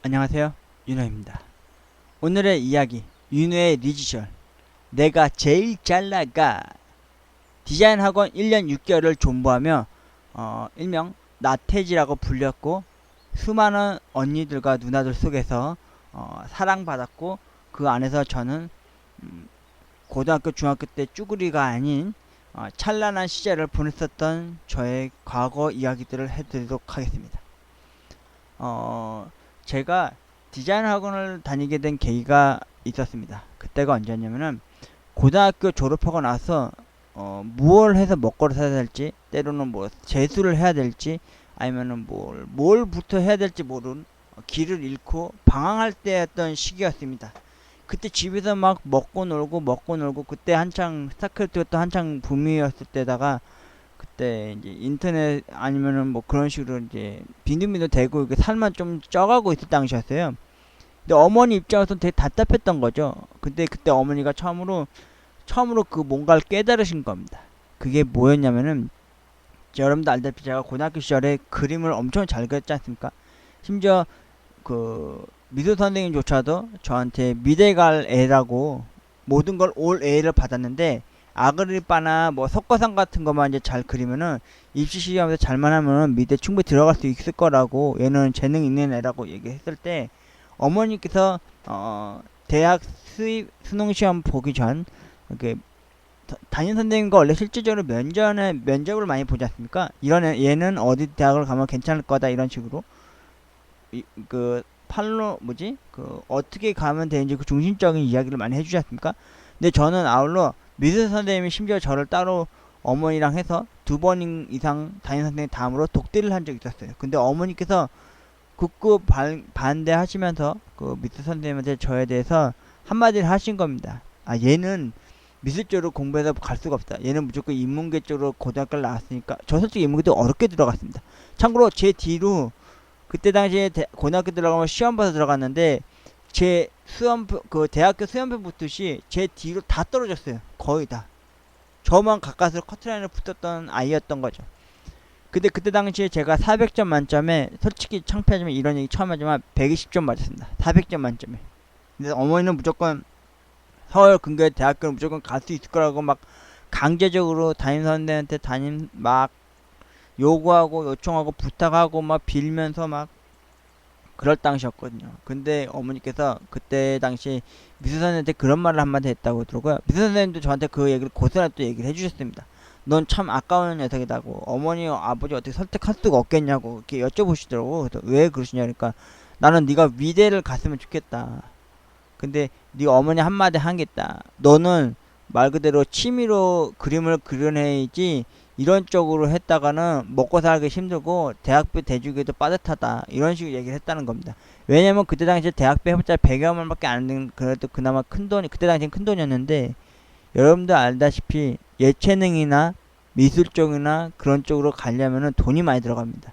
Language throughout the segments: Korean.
안녕하세요, 윤호입니다. 오늘의 이야기, 윤호의 리지셜. 내가 제일 잘 나가. 디자인 학원 1년 6개월을 존버하며 일명 나태지라고 불렸고, 수많은 언니들과 누나들 속에서 사랑받았고, 그 안에서 저는 고등학교 중학교 때 쭈구리가 아닌 찬란한 시절을 보냈었던 저의 과거 이야기들을 해드리도록 하겠습니다. 제가 디자인 학원을 다니게 된 계기가 있었습니다. 그때가 언제였냐면은 고등학교 졸업하고 나서 무엇을 해서 먹거리 사야 될지, 때로는 뭐 재수를 해야 될지, 아니면은 뭘부터 해야 될지 모르는 길을 잃고 방황할 때였던 시기였습니다. 그때 집에서 막 먹고 놀고 그때 한창 스타크래프트가 한창 붐이었을 때다가, 그때 이제 인터넷 아니면은 뭐 그런 식으로 이제 빈둥빈둥 대고 이렇게 살만 좀 쪄가고 있을 당시였어요. 근데 어머니 입장에서는 되게 답답했던 거죠. 근데 그때 어머니가 처음으로 그 뭔가를 깨달으신 겁니다. 그게 뭐였냐면은, 여러분도 알다시피 제가 고등학교 시절에 그림을 엄청 잘 그렸지 않습니까? 심지어 그 미술 선생님조차도 저한테 미대 갈 애라고 모든 걸 올 A를 받았는데, 아그리파나 뭐 석가상 같은 것만 이제 잘 그리면은 입시 시험에서 잘만 하면은 미대 충분히 들어갈 수 있을 거라고, 얘는 재능 있는 애라고 얘기했을 때, 어머니께서 대학 수입 수능 시험 보기 전 이렇게 담임 선생님과 원래 실질적으로 면접을 많이 보지 않습니까? 이런 얘는 어디 대학을 가면 괜찮을 거다, 이런 식으로 그 팔로 어떻게 가면 되는지 그 중심적인 이야기를 많이 해주지 않습니까? 근데 저는 아울러 미술 선생님이 심지어 저를 따로 어머니랑 해서 2번 이상 담임 선생님 다음으로 독대를 한 적이 있었어요. 근데 어머니께서 극구 반대하시면서 그 미술 선생님한테 저에 대해서 한마디를 하신 겁니다. 얘는 미술 쪽으로 공부해서 갈 수가 없다. 얘는 무조건 인문계 쪽으로 고등학교를 나왔으니까. 저 솔직히 인문계도 어렵게 들어갔습니다. 참고로 제 뒤로 그때 당시에 고등학교 들어가면 시험 봐서 들어갔는데, 제 대학교 수험표 붙듯이 제 뒤로 다 떨어졌어요. 거의 다. 저만 가까스로 커트라인을 붙었던 아이였던 거죠. 근데 그때 당시에 제가 400점 만점에, 솔직히 창피하지만 이런 얘기 처음 하지만 120점 맞았습니다. 400점 만점에. 근데 어머니는 무조건 서울 근교의 대학교를 무조건 갈 수 있을 거라고 막 강제적으로 담임 선생님한테 막 요구하고 요청하고 부탁하고 막 빌면서 막 그럴 당시였거든요. 근데 어머니께서 그때 당시 미술 선생님한테 그런 말을 한마디 했다고 들었고요. 미술 선생님도 저한테 그 얘기를 고스란히 또 얘기를 해주셨습니다. 넌 참 아까운 녀석이다고, 어머니 아버지 어떻게 설득할 수가 없겠냐고 이렇게 여쭤보시더라고. 그래서 왜 그러시냐니까, 나는 네가 위대를 갔으면 좋겠다. 근데 네 어머니 한마디 하겠다. 너는 말 그대로 취미로 그림을 그려내야지, 이런 쪽으로 했다가는 먹고 살기 힘들고 대학비 대주기도 빠듯하다, 이런 식으로 얘기를 했다는 겁니다. 왜냐면 그때 당시에 대학비 해봤자 100여만 밖에 안 든, 그래도 그나마 큰돈이, 그때 당시엔 큰돈이었는데, 여러분들 알다시피 예체능이나 미술 쪽이나 그런 쪽으로 가려면은 돈이 많이 들어갑니다.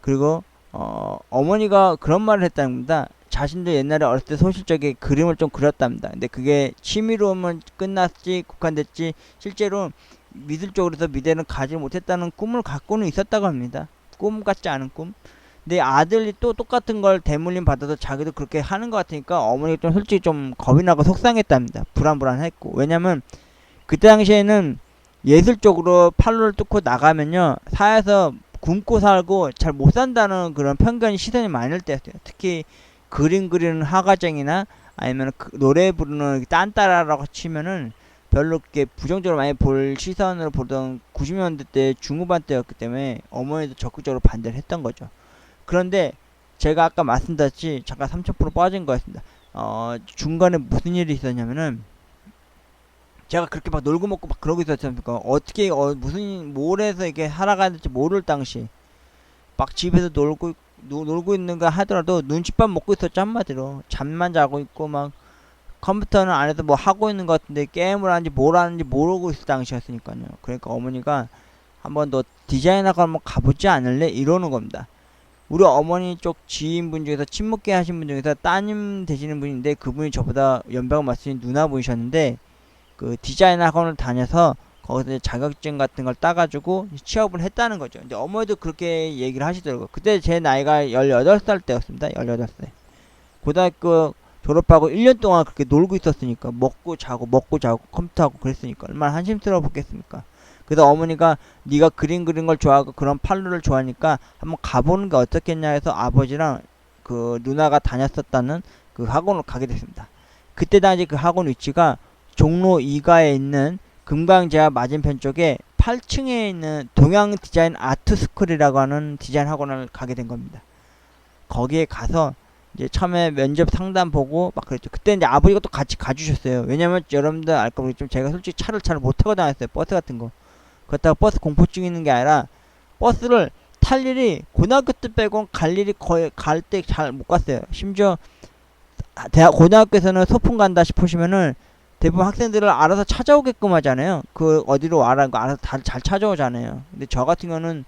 그리고 어머니가 그런 말을 했다는 겁니다. 자신도 옛날에 어렸을 때 소실적에 그림을 좀 그렸답니다. 근데 그게 취미로만 끝났지 국한됐지, 실제로 미술 쪽으로서 미대는 가지 못했다는 꿈을 갖고는 있었다고 합니다. 꿈 같지 않은 꿈. 근데 아들이 또 똑같은 걸 대물림 받아서 자기도 그렇게 하는 것 같으니까 어머니가 좀 솔직히 좀 겁이 나고 속상했답니다. 불안했고. 왜냐면 그때 당시에는 예술 쪽으로 판로를 뚫고 나가면요, 사회에서 굶고 살고 잘 못 산다는 그런 편견이, 시선이 많을 때였어요. 특히 그림 그리는 화가쟁이나 아니면 노래 부르는 딴따라라고 치면은 별로 그렇게 부정적으로 많이 볼 시선으로 보던 90년대 때 중후반 때였기 때문에 어머니도 적극적으로 반대를 했던 거죠. 그런데 제가 아까 말씀드렸지, 잠깐 3000% 빠진 거였습니다. 중간에 무슨 일이 있었냐면은, 제가 그렇게 막 놀고 먹고 막 그러고 있었습니까? 어떻게 뭘 해서 이렇게 살아가야 될지 모를 당시 막 집에서 놀고 있는가 하더라도 눈칫밥 먹고 있었죠. 한마디로 잠만 자고 있고, 막 컴퓨터는 안에서 뭐 하고 있는 것 같은데 게임을 하는지 뭘 하는지 모르고 있을 당시였으니까요. 그러니까 어머니가 한번 너 디자인학원 한번 가보지 않을래? 이러는 겁니다. 우리 어머니 쪽 지인분 중에서 친목계 하신 분 중에서 따님 되시는 분인데, 그분이 저보다 연배가 많으신 누나분이셨는데, 그 디자인 학원을 다녀서 거기서 자격증 같은 걸 따가지고 취업을 했다는 거죠. 근데 어머니도 그렇게 얘기를 하시더라고요. 그때 제 나이가 18살 때였습니다. 18살. 고등학교 졸업하고 1년 동안 그렇게 놀고 있었으니까 먹고 자고 컴퓨터하고 그랬으니까 얼마나 한심스러워 보겠습니까. 그래서 어머니가 네가 그림 그리는 걸 좋아하고 그런 팔로를 좋아하니까 한번 가보는 게 어떻겠냐 해서 아버지랑 그 누나가 다녔었다는 그 학원을 가게 됐습니다. 그때 당시 그 학원 위치가 종로 2가에 있는 금강제약 맞은편 쪽에 8층에 있는 동양 디자인 아트 스쿨이라고 하는 디자인 학원을 가게 된 겁니다. 거기에 가서 이제 처음에 면접 상담 보고 막 그랬죠. 그때 이제 아버지가 또 같이 가주셨어요. 왜냐면 여러분들 알까 모르겠지만 제가 솔직히 차를 잘 못 타고 다녔어요. 버스 같은 거. 그렇다고 버스 공포증 있는 게 아니라 버스를 탈 일이 고등학교 때 빼고 갈 일이 거의 갈 때 잘 못 갔어요. 심지어 고등학교에서는 소풍 간다 싶으시면은 대부분 학생들을 알아서 찾아오게끔 하잖아요. 그 어디로 와라는 거 알아서 다 잘 찾아오잖아요. 근데 저 같은 경우는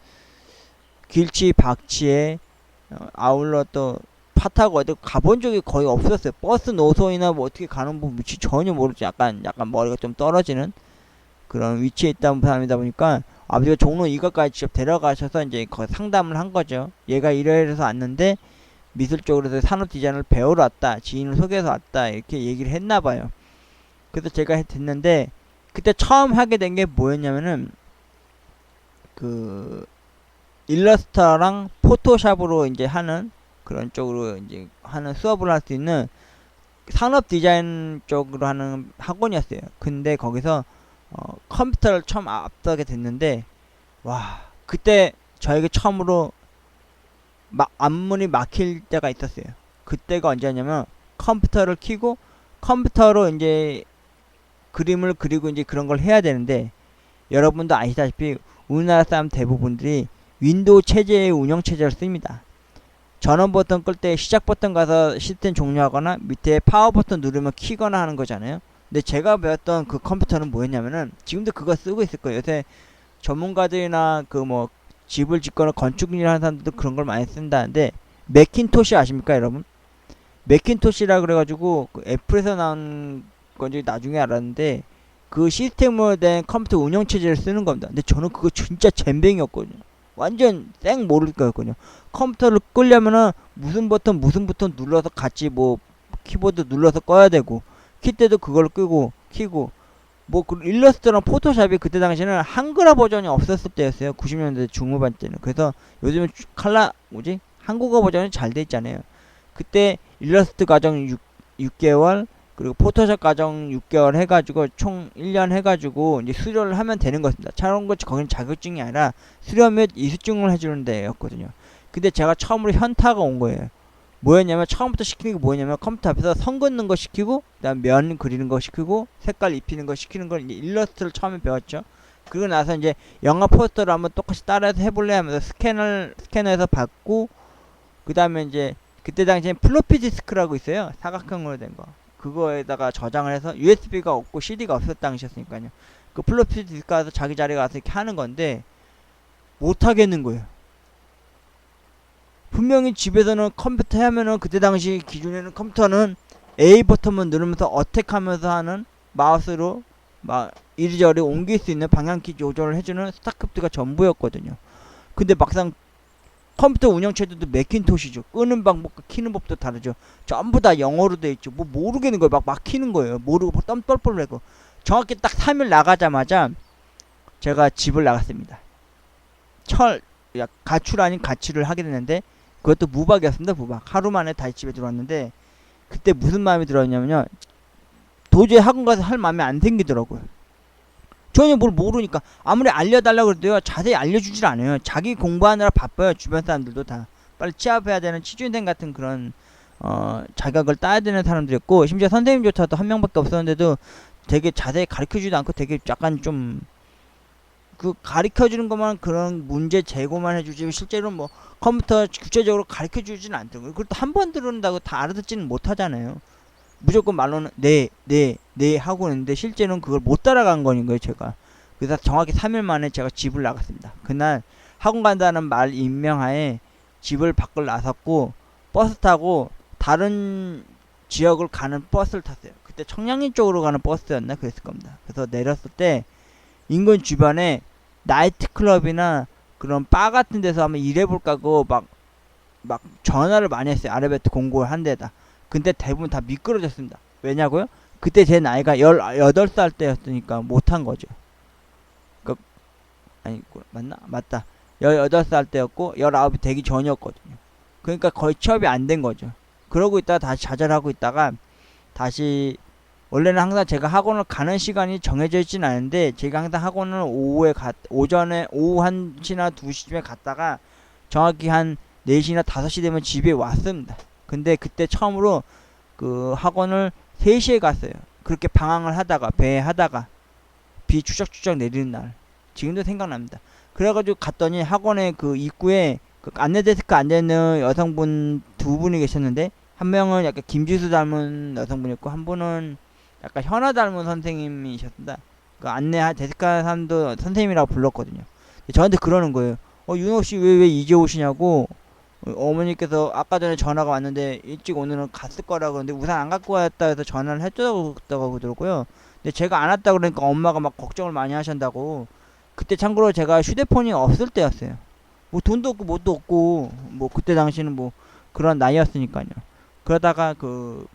길치 박치에 아울러 또 파 타고 어디 가본 적이 거의 없었어요. 버스 노선이나 뭐 어떻게 가는 법 위치 전혀 모르죠. 약간 머리가 좀 떨어지는 그런 위치에 있다 사람이다 보니까 아버지가 종로 2가까지 직접 데려가셔서 이제 거기 상담을 한 거죠. 얘가 이래서 왔는데 미술 쪽으로 산업 디자인을 배우러 왔다. 지인을 소개해서 왔다. 이렇게 얘기를 했나 봐요. 그래서 제가 됐는데 그때 처음 하게 된 게 뭐였냐면은 그 일러스터랑 포토샵으로 이제 하는 그런 쪽으로 이제 하는 수업을 할 수 있는 산업 디자인 쪽으로 하는 학원이었어요. 근데 거기서 컴퓨터를 처음 앞서게 됐는데 와 그때 저에게 처음으로 앞문이 막힐 때가 있었어요. 그때가 언제냐면 컴퓨터를 켜고 컴퓨터로 이제 그림을 그리고 이제 그런 걸 해야 되는데 여러분도 아시다시피 우리나라 사람 대부분들이 윈도우 체제의 운영 체제를 씁니다. 전원 버튼 끌 때 시작 버튼 가서 시스템 종료하거나 밑에 파워 버튼 누르면 키거나 하는 거잖아요. 근데 제가 배웠던 그 컴퓨터는 뭐였냐면은 지금도 그거 쓰고 있을 거예요. 요새 전문가들이나 그 뭐 집을 짓거나 건축 일 하는 사람들도 그런 걸 많이 쓴다는데 맥킨토시 아십니까 여러분? 맥킨토시라 그래가지고 그 애플에서 나온 건지 나중에 알았는데 그 시스템으로 된 컴퓨터 운영체제를 쓰는 겁니다. 근데 저는 그거 진짜 젬병이었거든요. 완전 쌩 모를 거였거든요. 컴퓨터를 끄려면은 무슨 버튼 눌러서 같이 뭐 키보드 눌러서 꺼야 되고 킬 때도 그걸 끄고 키고 뭐 그 일러스트랑 포토샵이 그때 당시에는 한글화 버전이 없었을 때였어요. 90년대 중후반 때는. 그래서 요즘은 한국어 버전이 잘 돼 있잖아요. 그때 일러스트 과정 6개월 그리고 포토샵 과정 6개월 해가지고 총 1년 해가지고 이제 수료를 하면 되는 것입니다. 참고로 거기는 자격증이 아니라 수료 및 이수증을 해주는 데였거든요. 근데 제가 처음으로 현타가 온 거예요. 뭐였냐면 처음부터 시키는 게 뭐였냐면 컴퓨터 앞에서 선 긋는 거 시키고 그다음 면 그리는 거 시키고 색깔 입히는 거 시키는 걸 이제 일러스트를 처음에 배웠죠. 그리고 나서 이제 영화 포스터를 한번 똑같이 따라서 해볼래 하면서 스캐너에서 받고 그 다음에 이제 그때 당시엔 플로피 디스크라고 있어요. 사각형으로 된 거. 그거에다가 저장을 해서 USB가 없고 CD가 없었을 당시였으니까요. 그 플로피 디스크 가서 자기 자리에 가서 이렇게 하는 건데 못 하겠는 거예요. 분명히 집에서는 컴퓨터 하면은 그때 당시 기준에는 컴퓨터는 A 버튼만 누르면서 어택하면서 하는 마우스로 막 이리저리 옮길 수 있는 방향키 조절을 해주는 스타크래프트가 전부였거든요. 근데 막상 컴퓨터 운영체제도 맥킨토시죠. 끄는 방법과 키는 법도 다르죠. 전부 다 영어로 돼 있죠. 뭐 모르겠는 거예요. 막 키는 거예요. 모르고 땀 뻘뻘 내고. 정확히 딱 3일 나가자마자 제가 집을 나갔습니다. 가출 아닌 가출을 하게 됐는데 그것도 무박이었습니다. 무박. 하루 만에 다시 집에 들어왔는데 그때 무슨 마음이 들었냐면요. 도저히 학원 가서 할 마음이 안 생기더라고요. 전혀 뭘 모르니까 아무리 알려달라고 그래도요 자세히 알려주질 않아요. 자기 공부하느라 바빠요. 주변 사람들도 다 빨리 취업해야 되는 취준생 같은 그런 자격을 따야 되는 사람들이었고 심지어 선생님조차도 한 명밖에 없었는데도 되게 자세히 가르쳐주지도 않고 되게 약간 좀 그 가르쳐주는 것만 그런 문제 제고만 해주지 실제로 뭐 컴퓨터 구체적으로 가르쳐주지는 않더라고요. 그것도 한 번 들은다고 다 알아듣지는 못하잖아요. 무조건 말로는 네 하고 있는데 실제로는 그걸 못 따라간 거인 거예요 제가. 그래서 정확히 3일 만에 제가 집을 나갔습니다. 그날 학원 간다는 말 임명하에 집을 밖을 나섰고 버스 타고 다른 지역을 가는 버스를 탔어요. 그때 청량리 쪽으로 가는 버스였나 그랬을 겁니다. 그래서 내렸을 때 인근 주변에 나이트클럽이나 그런 바 같은 데서 한번 일해볼까 하고 막 전화를 많이 했어요. 아르바이트 공고를 한 데다. 근데 대부분 다 미끄러졌습니다. 왜냐고요? 그때 제 나이가 18살 때였으니까 못한 거죠. 그, 아니, 맞나? 맞다. 18살 때였고, 19이 되기 전이었거든요. 그러니까 거의 취업이 안 된 거죠. 그러고 있다가 다시 좌절하고 있다가, 다시, 원래는 항상 제가 학원을 가는 시간이 정해져 있진 않은데, 제가 항상 학원을 오전에, 오후 1시나 2시쯤에 갔다가, 정확히 한 4시나 5시 되면 집에 왔습니다. 근데 그때 처음으로 그 학원을 3시에 갔어요. 그렇게 방황을 하다가, 배회하다가, 비 추적추적 내리는 날. 지금도 생각납니다. 그래가지고 갔더니 학원의 그 입구에 그 안내데스크 앉아있는 여성분 2분이 계셨는데, 한 명은 약간 김지수 닮은 여성분이었고, 한 분은 약간 현아 닮은 선생님이셨습니다. 그 안내 데스크 하는 사람도 선생님이라고 불렀거든요. 저한테 그러는 거예요. 윤호씨 왜 이제 오시냐고. 어머니께서 아까 전에 전화가 왔는데 일찍 오늘은 갔을 거라 그러는데 우산 안 갖고 왔다 해서 전화를 해줬다고 그러더라고요. 근데 제가 안 왔다 그러니까 엄마가 막 걱정을 많이 하신다고. 그때 참고로 제가 휴대폰이 없을 때였어요. 뭐 돈도 없고 뭣도 없고 뭐 그때 당시는 뭐 그런 나이였으니까요. 그러다가 그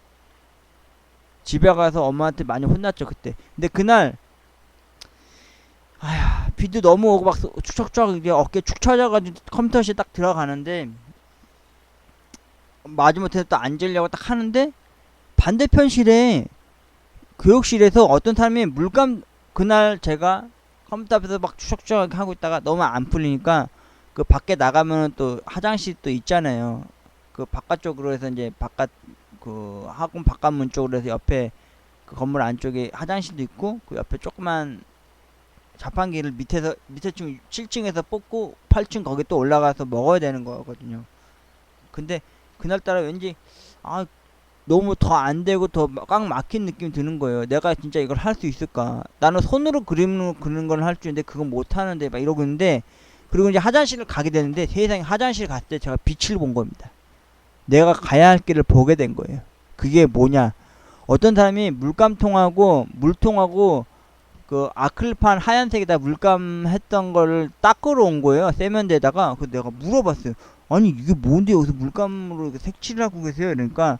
집에 가서 엄마한테 많이 혼났죠 그때. 근데 그날 아휴 비도 너무 오고 막 축척축 이게 어깨 축 처져가지고 컴퓨터실에 딱 들어가는데 마지못해서 또 앉으려고 딱 하는데 반대편실에 교육실에서 어떤 사람이 물감 그날 제가 컴퓨터 앞에서 막 추적추적 하고 있다가 너무 안 풀리니까 그 밖에 나가면은 또 화장실 또 있잖아요. 그 바깥쪽으로 해서 이제 바깥 그 학원 바깥문 쪽으로 해서 옆에 그 건물 안쪽에 화장실도 있고 그 옆에 조그만 자판기를 밑에층 7층에서 뽑고 8층 거기 또 올라가서 먹어야 되는 거거든요. 근데 그날따라 왠지 아 너무 더 안 되고 더 꽉 막힌 느낌이 드는 거예요. 내가 진짜 이걸 할 수 있을까? 나는 손으로 그리는 건 할 줄 있는데 그건 못 하는데 막 이러고 있는데 그리고 이제 화장실을 가게 되는데 세상에 화장실 갔을 때 제가 빛을 본 겁니다. 내가 가야 할 길을 보게 된 거예요. 그게 뭐냐? 어떤 사람이 물감통하고 물통하고 그 아크릴판 하얀색에다 물감 했던 거를 닦으러 온 거예요. 세면대에다가. 그 내가 물어봤어요. 아니 이게 뭔데 여기서 물감으로 색칠을 하고 계세요? 그러니까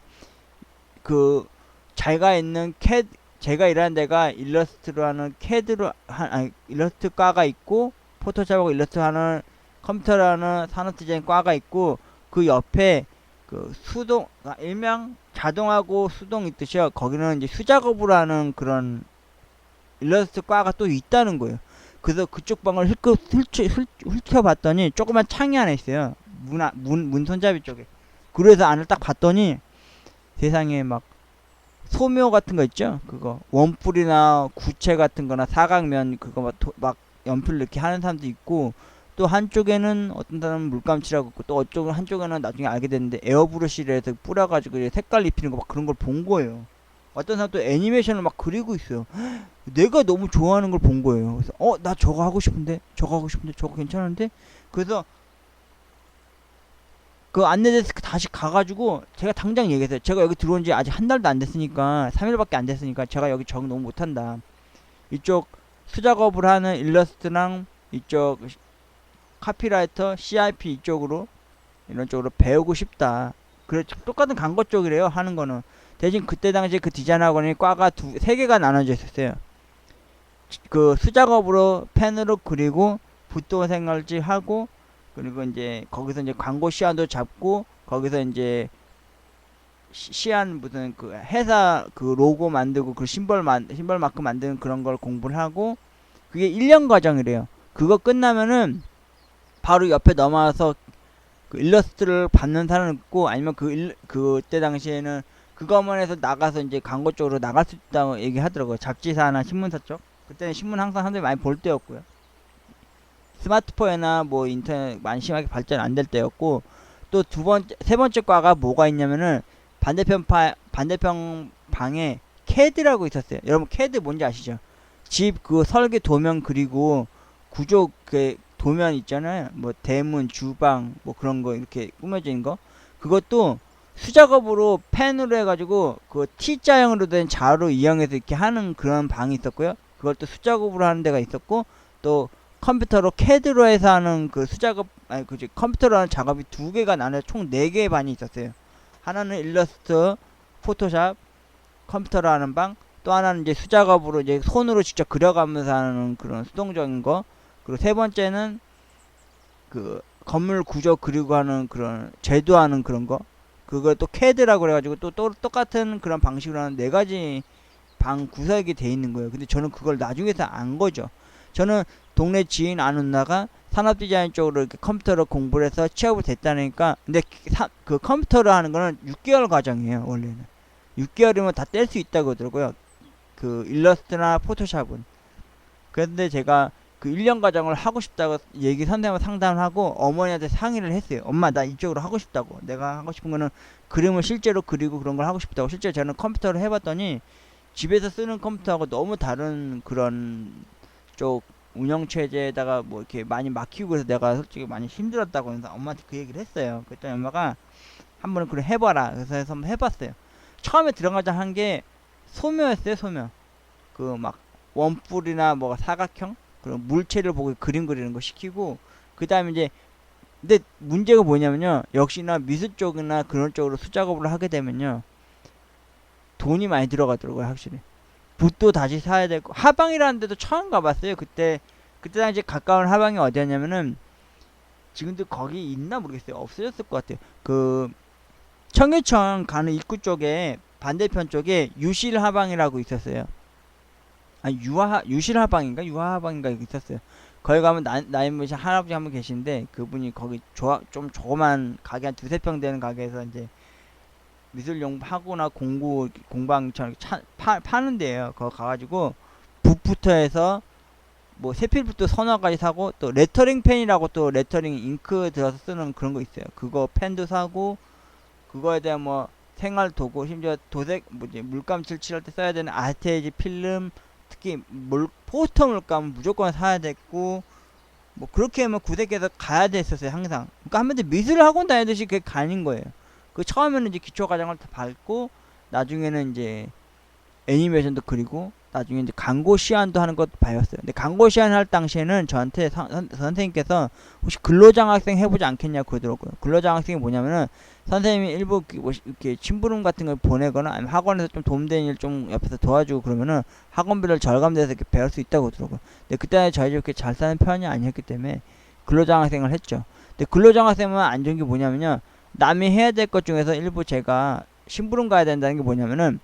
그 제가 있는 제가 일하는 데가 일러스트로 하는 일러스트과가 있고 포토샵하고 일러스트 하는 컴퓨터로 하는 산업 디자인 과가 있고 그 옆에 그 수동 일명 자동하고 수동 있듯이요. 거기는 이제 수작업으로 하는 그런 일러스트 과가 또 있다는 거예요. 그래서 그쪽 방을 훑혀봤더니 조그만 창이 하나 있어요. 문 손잡이 쪽에. 그래서 안을 딱 봤더니 세상에 막 소묘 같은 거 있죠? 그거 원뿔이나 구체 같은 거나 사각면 그거 막 연필 이렇게 하는 사람도 있고 또 한쪽에는 어떤 사람은 물감칠하고 있고 또 한쪽에는 나중에 알게 됐는데 에어브러시를 해서 뿌려가지고 색깔 입히는 거 막 그런 걸 본 거예요. 어떤 사람 또 애니메이션을 막 그리고 있어요. 내가 너무 좋아하는 걸 본 거예요. 그래서 나 저거 하고 싶은데 저거 괜찮은데 그래서 그 안내데스크 다시 가가지고 제가 당장 얘기했어요. 제가 여기 들어온 지 아직 한 달도 안 됐으니까 3일밖에 안 됐으니까 제가 여기 적응 너무 못한다. 이쪽 수작업을 하는 일러스트랑 이쪽 카피라이터 CIP 이쪽으로 이런 쪽으로 배우고 싶다. 그래 똑같은 광고 쪽이래요 하는 거는. 대신 그때 당시에 그 디자인 학원이 과가 3개가 나눠져 있었어요. 그 수작업으로 펜으로 그리고 붓도 생활지 하고 그리고 이제 거기서 이제 광고 시안도 잡고 거기서 이제 시안 무슨 그 회사 그 로고 만들고 그 심벌 마크 만드는 그런 걸 공부를 하고 그게 1년 과정이래요. 그거 끝나면은 바로 옆에 넘어와서 그 일러스트를 받는 사람은 있고 아니면 그때 당시에는 그것만 해서 나가서 이제 광고 쪽으로 나갈 수 있다고 얘기하더라고요. 잡지사나 신문사 쪽. 그때는 신문 항상 사람들이 많이 볼 때였고요. 스마트폰이나 뭐 인터넷 많이 심하게 발전 안 될 때였고 또 세 번째 과가 뭐가 있냐면은 반대편 방에 CAD라고 있었어요. 여러분 CAD 뭔지 아시죠? 집 그 설계 도면 그리고 구조 그 도면 있잖아요. 뭐 대문, 주방 뭐 그런 거 이렇게 꾸며진 거. 그것도 수작업으로 펜으로 해가지고 그 T자형으로 된 자로 이용해서 이렇게 하는 그런 방이 있었고요. 그걸 또 수작업으로 하는 데가 있었고 또 컴퓨터로 CAD로 해서 하는 그 수작업 컴퓨터로 하는 작업이 2개가 나눠 총 4개의 반이 있었어요. 하나는 일러스트 포토샵, 컴퓨터로 하는 방, 또 하나는 이제 수작업으로 이제 손으로 직접 그려가면서 하는 그런 수동적인 거, 그리고 세 번째는 그 건물 구조 그리고 하는 그런 제도하는 그런 거, 그걸 또 캐드라고 그래가지고 또 똑같은 그런 방식으로 하는 네 가지 방 구석이 돼 있는 거예요. 근데 저는 그걸 나중에서 안 거죠. 저는 동네 지인 아는 누나가 산업 디자인 쪽으로 이렇게 컴퓨터로 공부를 해서 취업을 됐다니까. 근데 그 컴퓨터로 하는 거는 6개월 과정이에요, 원래는. 6개월이면 다 뗄 수 있다고 하더라고요. 그 일러스트나 포토샵은. 그런데 제가 그 1년 과정을 하고 싶다고 선생님과 상담을 하고 어머니한테 상의를 했어요. 엄마, 나 이쪽으로 하고 싶다고. 내가 하고 싶은 거는 그림을 실제로 그리고 그런 걸 하고 싶다고. 실제 저는 컴퓨터를 해봤더니 집에서 쓰는 컴퓨터하고 너무 다른 그런 쪽 운영체제에다가 뭐 이렇게 많이 막히고 그래서 내가 솔직히 많이 힘들었다고 해서 엄마한테 그 얘기를 했어요. 그랬더니 엄마가 한번 그래 해봐라. 그래서 한번 해봤어요. 처음에 들어가자 한 게 소묘였어요, 소묘. 그 막 원뿔이나 뭐 사각형 그런 물체를 보고 그림 그리는 거 시키고, 그 다음에 이제 근데 문제가 뭐냐면요, 역시나 미술 쪽이나 그런 쪽으로 수작업을 하게 되면요 돈이 많이 들어가더라고요. 확실히 붓도 다시 사야 되고, 하방이라는 데도 처음 가봤어요. 그때 당시 가까운 하방이 어디였냐면은 지금도 거기 있나 모르겠어요. 없어졌을 것 같아요. 그 청계천 가는 입구 쪽에 반대편 쪽에 유실 하방이라고 있었어요. 아, 유실 하방인가 유화 하방인가 있었어요. 거기 가면 나이 드신 할아버지 한 분 계신데, 그분이 거기 좀 조그만 가게 한 두세 평 되는 가게에서 이제 미술용 하거나 공방처럼 파는 데예요. 거기 가가지고 붓부터 해서 뭐 세필부터 서너 가지 사고, 또 레터링 펜이라고 또 레터링 잉크 들어서 쓰는 그런 거 있어요. 그거 펜도 사고, 그거에 대한 뭐 생활 도구, 심지어 도색 물감 칠할 때 써야 되는 아르테이지 필름, 특히 포스터 물감은 무조건 사야 됐고, 뭐 그렇게 하면 구색해서 가야 됐었어요, 항상. 그러니까 한마디 미술 학원 다니듯이 그게 가는 거예요. 그 처음에는 이제 기초 과정을 다 밟고, 나중에는 이제 애니메이션도 그리고, 나중에 이제 광고 시안도 하는 것도 배웠어요. 근데 광고 시안 할 당시에는 저한테 선생님께서 혹시 근로장학생 해보지 않겠냐고 그러더라고요. 근로장학생이 뭐냐면은 선생님이 일부 뭐 이렇게 심부름 같은 걸 보내거나 아니면 학원에서 좀 도움되는 일 좀 옆에서 도와주고 그러면은 학원비를 절감돼서 이렇게 배울 수 있다고 그러더라고요. 근데 그때 저희 집 그렇게 잘 사는 편이 아니었기 때문에 근로장학생을 했죠. 근데 근로장학생은 안 좋은 게 뭐냐면요, 남이 해야 될 것 중에서 일부 제가 심부름 가야 된다는 게 뭐냐면은,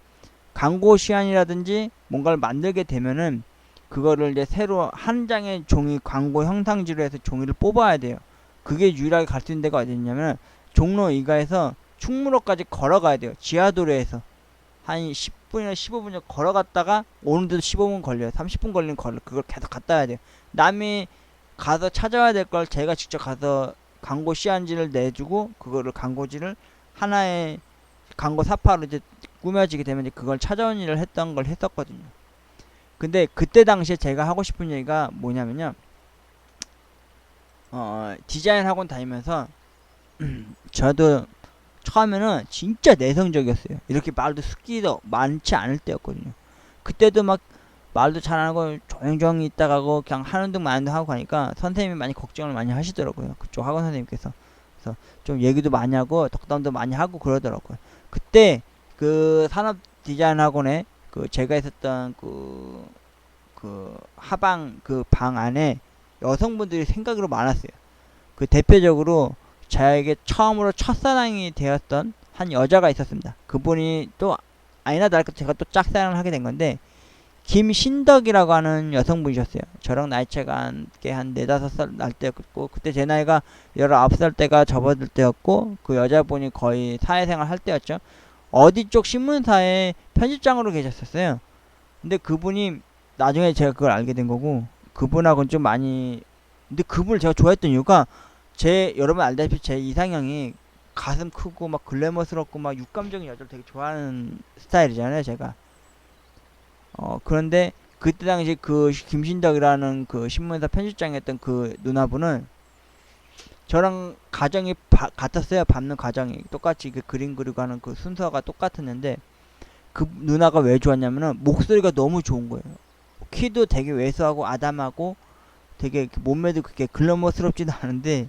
광고 시안이라든지 뭔가를 만들게 되면은 그거를 이제 새로 한 장의 종이 광고 형상지로 해서 종이를 뽑아야 돼요. 그게 유일하게 갈 수 있는 데가 어디 있냐면 종로 이가에서 충무로까지 걸어가야 돼요. 지하도로에서 한 10분이나 15분 정도 걸어갔다가 오는데도 15분 걸려요. 30분 걸리는 그걸 계속 갔다 와야 돼요. 남이 가서 찾아와야 될 걸 제가 직접 가서 광고 시안지를 내주고, 그거를 광고지를 하나의 광고 사파로 이제 꾸며지게 되면 이제 그걸 찾아온 일을 했던 걸 했었거든요. 근데 그때 당시에 제가 하고 싶은 얘기가 뭐냐면요, 디자인 학원 다니면서 저도 처음에는 진짜 내성적이었어요. 이렇게 말도 습기도 많지 않을 때였거든요. 그때도 막 말도 잘 안 하고 조용조용히 있다가고 그냥 하는 둥 마는 둥 하고 가니까 선생님이 많이 걱정을 많이 하시더라고요. 그쪽 학원 선생님께서. 그래서 좀 얘기도 많이 하고 덕담도 많이 하고 그러더라고요. 그때 그 산업 디자인 학원에 그 제가 있었던 그 하방 그 방 안에 여성분들이 생각으로 많았어요. 그 대표적으로 저에게 처음으로 첫사랑이 되었던 한 여자가 있었습니다. 그분이 또 아니나 다를까 제가 또 짝사랑을 하게 된 건데, 김신덕이라고 하는 여성분이셨어요. 저랑 나이 차가 한 4-5살 날 때였고, 그때 제 나이가 19살 때가 접어들 때였고, 그 여자분이 거의 사회생활 할 때였죠. 어디 쪽 신문사에 편집장으로 계셨었어요. 근데 그분이 나중에 제가 그걸 알게 된 거고, 그분하고는 좀 많이, 근데 그분을 제가 좋아했던 이유가, 여러분 알다시피 제 이상형이 가슴 크고 막 글래머스럽고 막 육감적인 여자를 되게 좋아하는 스타일이잖아요, 제가. 그런데 그때 당시 그 김신덕이라는 그 신문사 편집장이었던 그 누나분은 저랑 가정이 같았어요. 밟는 과정이 똑같이 그 그림 그리고 하는 그 순서가 똑같았는데, 그 누나가 왜 좋았냐면은 목소리가 너무 좋은 거예요. 키도 되게 왜소하고 아담하고 되게 몸매도 그렇게 글래머스럽지도 않은데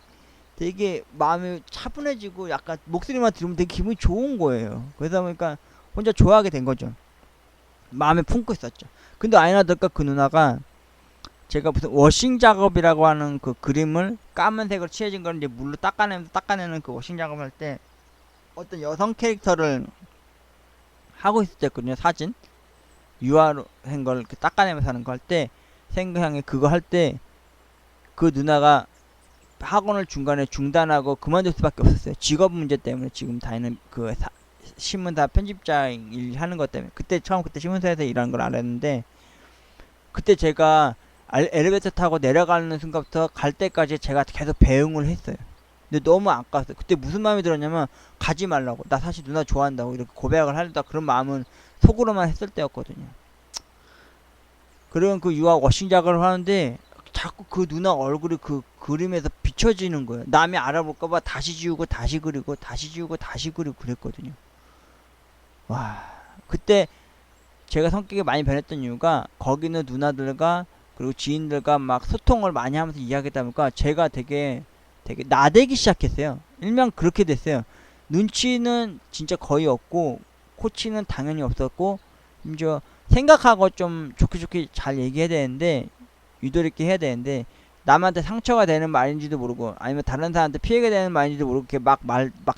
되게 마음이 차분해지고 약간 목소리만 들으면 되게 기분이 좋은 거예요. 그러다 보니까 혼자 좋아하게 된 거죠. 마음에 품고 있었죠. 근데 아니나 다를까 그 누나가 제가 무슨 워싱 작업이라고 하는 그 그림을 까만색으로 칠해진 걸 이제 물로 닦아내는 그 워싱 작업을 할 때 어떤 여성 캐릭터를 하고 있을 때거든요. 사진 유화로 한 걸 닦아내면서 하는 거 할 때 생각에 그거 할 때 그 누나가 학원을 중간에 중단하고 그만둘 수밖에 없었어요. 직업 문제 때문에 지금 다니는 그 신문사 편집자 일 하는 것 때문에 그때 신문사에서 일하는 걸 알았는데 그때 제가 엘리베이터 타고 내려가는 순간부터 갈 때까지 제가 계속 배웅을 했어요. 근데 너무 아까웠어요. 그때 무슨 마음이 들었냐면 가지 말라고. 나 사실 누나 좋아한다고 이렇게 고백을 하려다 그런 마음은 속으로만 했을 때였거든요. 그런 그 유아 워싱 작업을 하는데 자꾸 그 누나 얼굴이 그 그림에서 비춰지는 거예요. 남이 알아볼까봐 다시 지우고 다시 그리고 다시 지우고 다시 그리고 그랬거든요. 와, 그때 제가 성격이 많이 변했던 이유가 거기 있는 누나들과 그리고 지인들과 막 소통을 많이 하면서 이야기하다 보니까 제가 되게 나대기 시작했어요. 일명 그렇게 됐어요. 눈치는 진짜 거의 없고 코치는 당연히 없었고 이제 생각하고 좀 좋게 잘 얘기해야 되는데 유도리 있게 해야 되는데 남한테 상처가 되는 말인지도 모르고 아니면 다른 사람한테 피해가 되는 말인지도 모르고 이렇게 막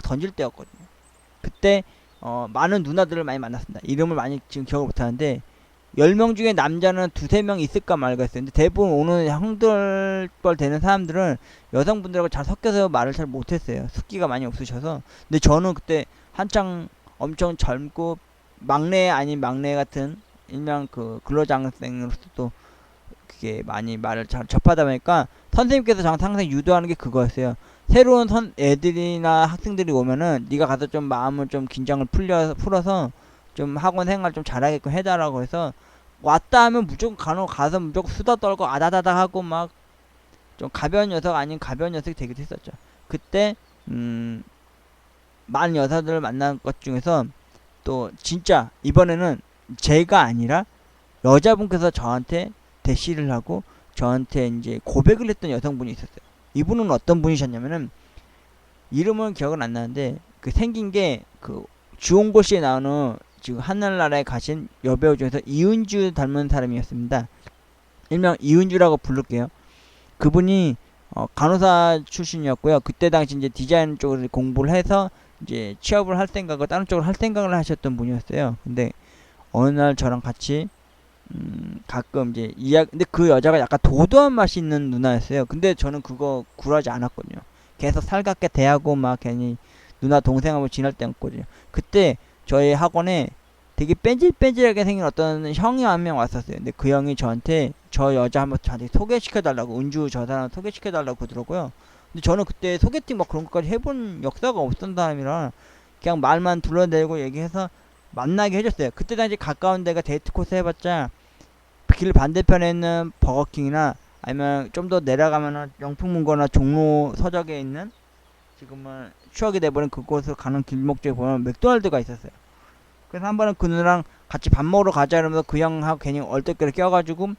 던질 때였거든요. 그때 많은 누나들을 많이 만났습니다. 이름을 많이 지금 기억을 못하는데 10명 중에 남자는 2~3명 있을까 말까 했어요. 근데 대부분 오는 형들뻘 되는 사람들은 여성분들하고 잘 섞여서 말을 잘 못했어요. 숫기가 많이 없으셔서. 근데 저는 그때 한창 엄청 젊고 막내 아닌 막내 같은 일명 그 근로장생으로서 또 그게 많이 말을 잘 접하다 보니까 선생님께서 저한테 항상 유도하는 게 그거였어요. 새로운 애들이나 학생들이 오면은 네가 가서 좀 마음을 좀 긴장을 풀어서 좀 학원 생활 좀 잘하게끔 해달라고 해서 왔다 하면 무조건 가서 무조건 수다 떨고 아다다다 하고 막 좀 가벼운 녀석 아닌 가벼운 녀석이 되기도 했었죠. 그때 많은 여자들을 만난 것 중에서 또 진짜 이번에는 제가 아니라 여자분께서 저한테 대시를 하고 저한테 이제 고백을 했던 여성분이 있었어요. 이분은 어떤 분이셨냐면은 이름은 기억은 안 나는데 그 생긴 게 그 주홍고씨에 나오는 지금 하늘나라에 가신 여배우 중에서 이은주 닮은 사람이었습니다. 일명 이은주라고 부를게요. 그분이 간호사 출신이었고요. 그때 당시 이제 디자인 쪽으로 공부를 해서 이제 취업을 할 생각을 다른 쪽으로 할 생각을 하셨던 분이었어요. 근데 어느 날 저랑 같이 가끔 이제 근데 그 여자가 약간 도도한 맛이 있는 누나였어요. 근데 저는 그거 굴하지 않았거든요. 계속 살갑게 대하고 막 괜히 누나 동생하고 지낼 때였거든요. 그때 저희 학원에 되게 뺀질뺀질하게 생긴 어떤 형이 한 명 왔었어요. 근데 그 형이 저한테 저 여자 한번 저한테 소개시켜달라고 은주 저 사람 소개시켜달라고 그러더라고요. 근데 저는 그때 소개팅 막 그런 것까지 해본 역사가 없던 사람이라 그냥 말만 둘러대고 얘기해서 만나게 해줬어요. 그때 당시 가까운 데가 데이트 코스 해봤자 길 반대편에 있는 버거킹이나 아니면 좀 더 내려가면은 영풍문고나 종로 서적에 있는 지금은 추억이 돼버린 그곳으로 가는 길목쪽에 보면 맥도날드가 있었어요. 그래서 한 번은 그 누나랑 같이 밥 먹으러 가자 이러면서 그 형하고 괜히 얼떨결에 껴가지고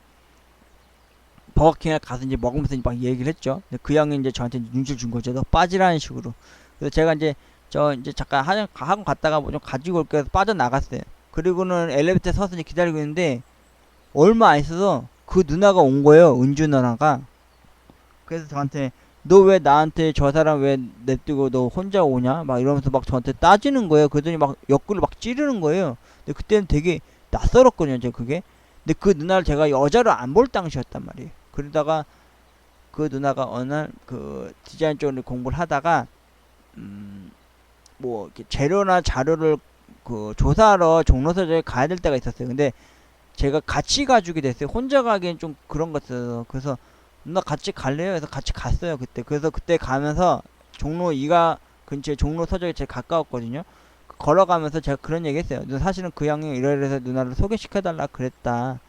버거킹에 가서 이제 먹으면서 막 얘기를 했죠. 근데 그 형이 이제 저한테 눈치를 준 거죠. 너 빠지라는 식으로. 그래서 제가 이제 이제 잠깐 학원 갔다가 뭐 좀 가지고 올게 해서 빠져나갔어요. 그리고는 엘리베이터에 서서 이제 기다리고 있는데 얼마 안 있어서 그 누나가 온 거예요. 은주 누나가. 그래서 저한테 너 왜 나한테 저 사람 왜 냅두고 너 혼자 오냐? 막 이러면서 막 저한테 따지는 거예요. 그러더니 막 옆구리를 막 찌르는 거예요. 근데 그때는 되게 낯설었거든요. 제가 그게. 근데 그 누나를 제가 여자로 안 볼 당시였단 말이에요. 그러다가 그 누나가 어느 날 그 디자인 쪽으로 공부를 하다가 뭐 이렇게 재료나 자료를 그 조사하러 종로서적에 가야 될 때가 있었어요. 근데 제가 같이 가주게 됐어요. 혼자 가기엔 좀 그런 것 같아서. 그래서 누나 같이 갈래요? 해서 같이 갔어요. 그때. 그래서 그때 가면서 종로 2가 근처에 종로 서적이 제일 가까웠거든요. 걸어가면서 제가 그런 얘기 했어요. 사실은 그 형이 이래서 누나를 소개시켜달라 그랬다.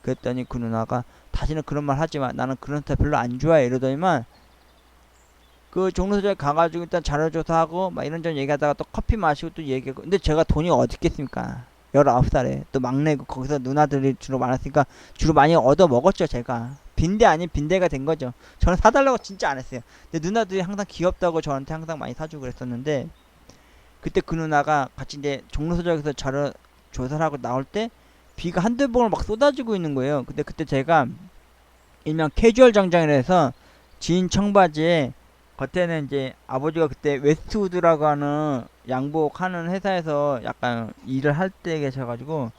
그랬더니 그 누나가 다시는 그런 말 하지마. 나는 그런 스타일 별로 안 좋아해. 이러더니만 그 종로서적에 가가지고 일단 자료조사하고 막 이런저런 얘기하다가 또 커피 마시고 또 얘기하고. 근데 제가 돈이 어디 있겠습니까? 19살에 또 막내고 거기서 누나들이 주로 많았으니까 주로 많이 얻어 먹었죠. 제가 빈대 아닌 빈대가 된 거죠. 저는 사달라고 진짜 안 했어요. 근데 누나들이 항상 귀엽다고 저한테 항상 많이 사주고 그랬었는데 그때 그 누나가 같이 이제 종로서적에서 조사를 하고 나올 때 비가 한두 봉을 막 쏟아지고 있는 거예요. 근데 그때 제가 일명 캐주얼 정장이라 해서 진 청바지에 겉에는 이제 아버지가 그때 웨스트우드라고 하는 양복 하는 회사에서 약간 일을 할 때 계셔가지고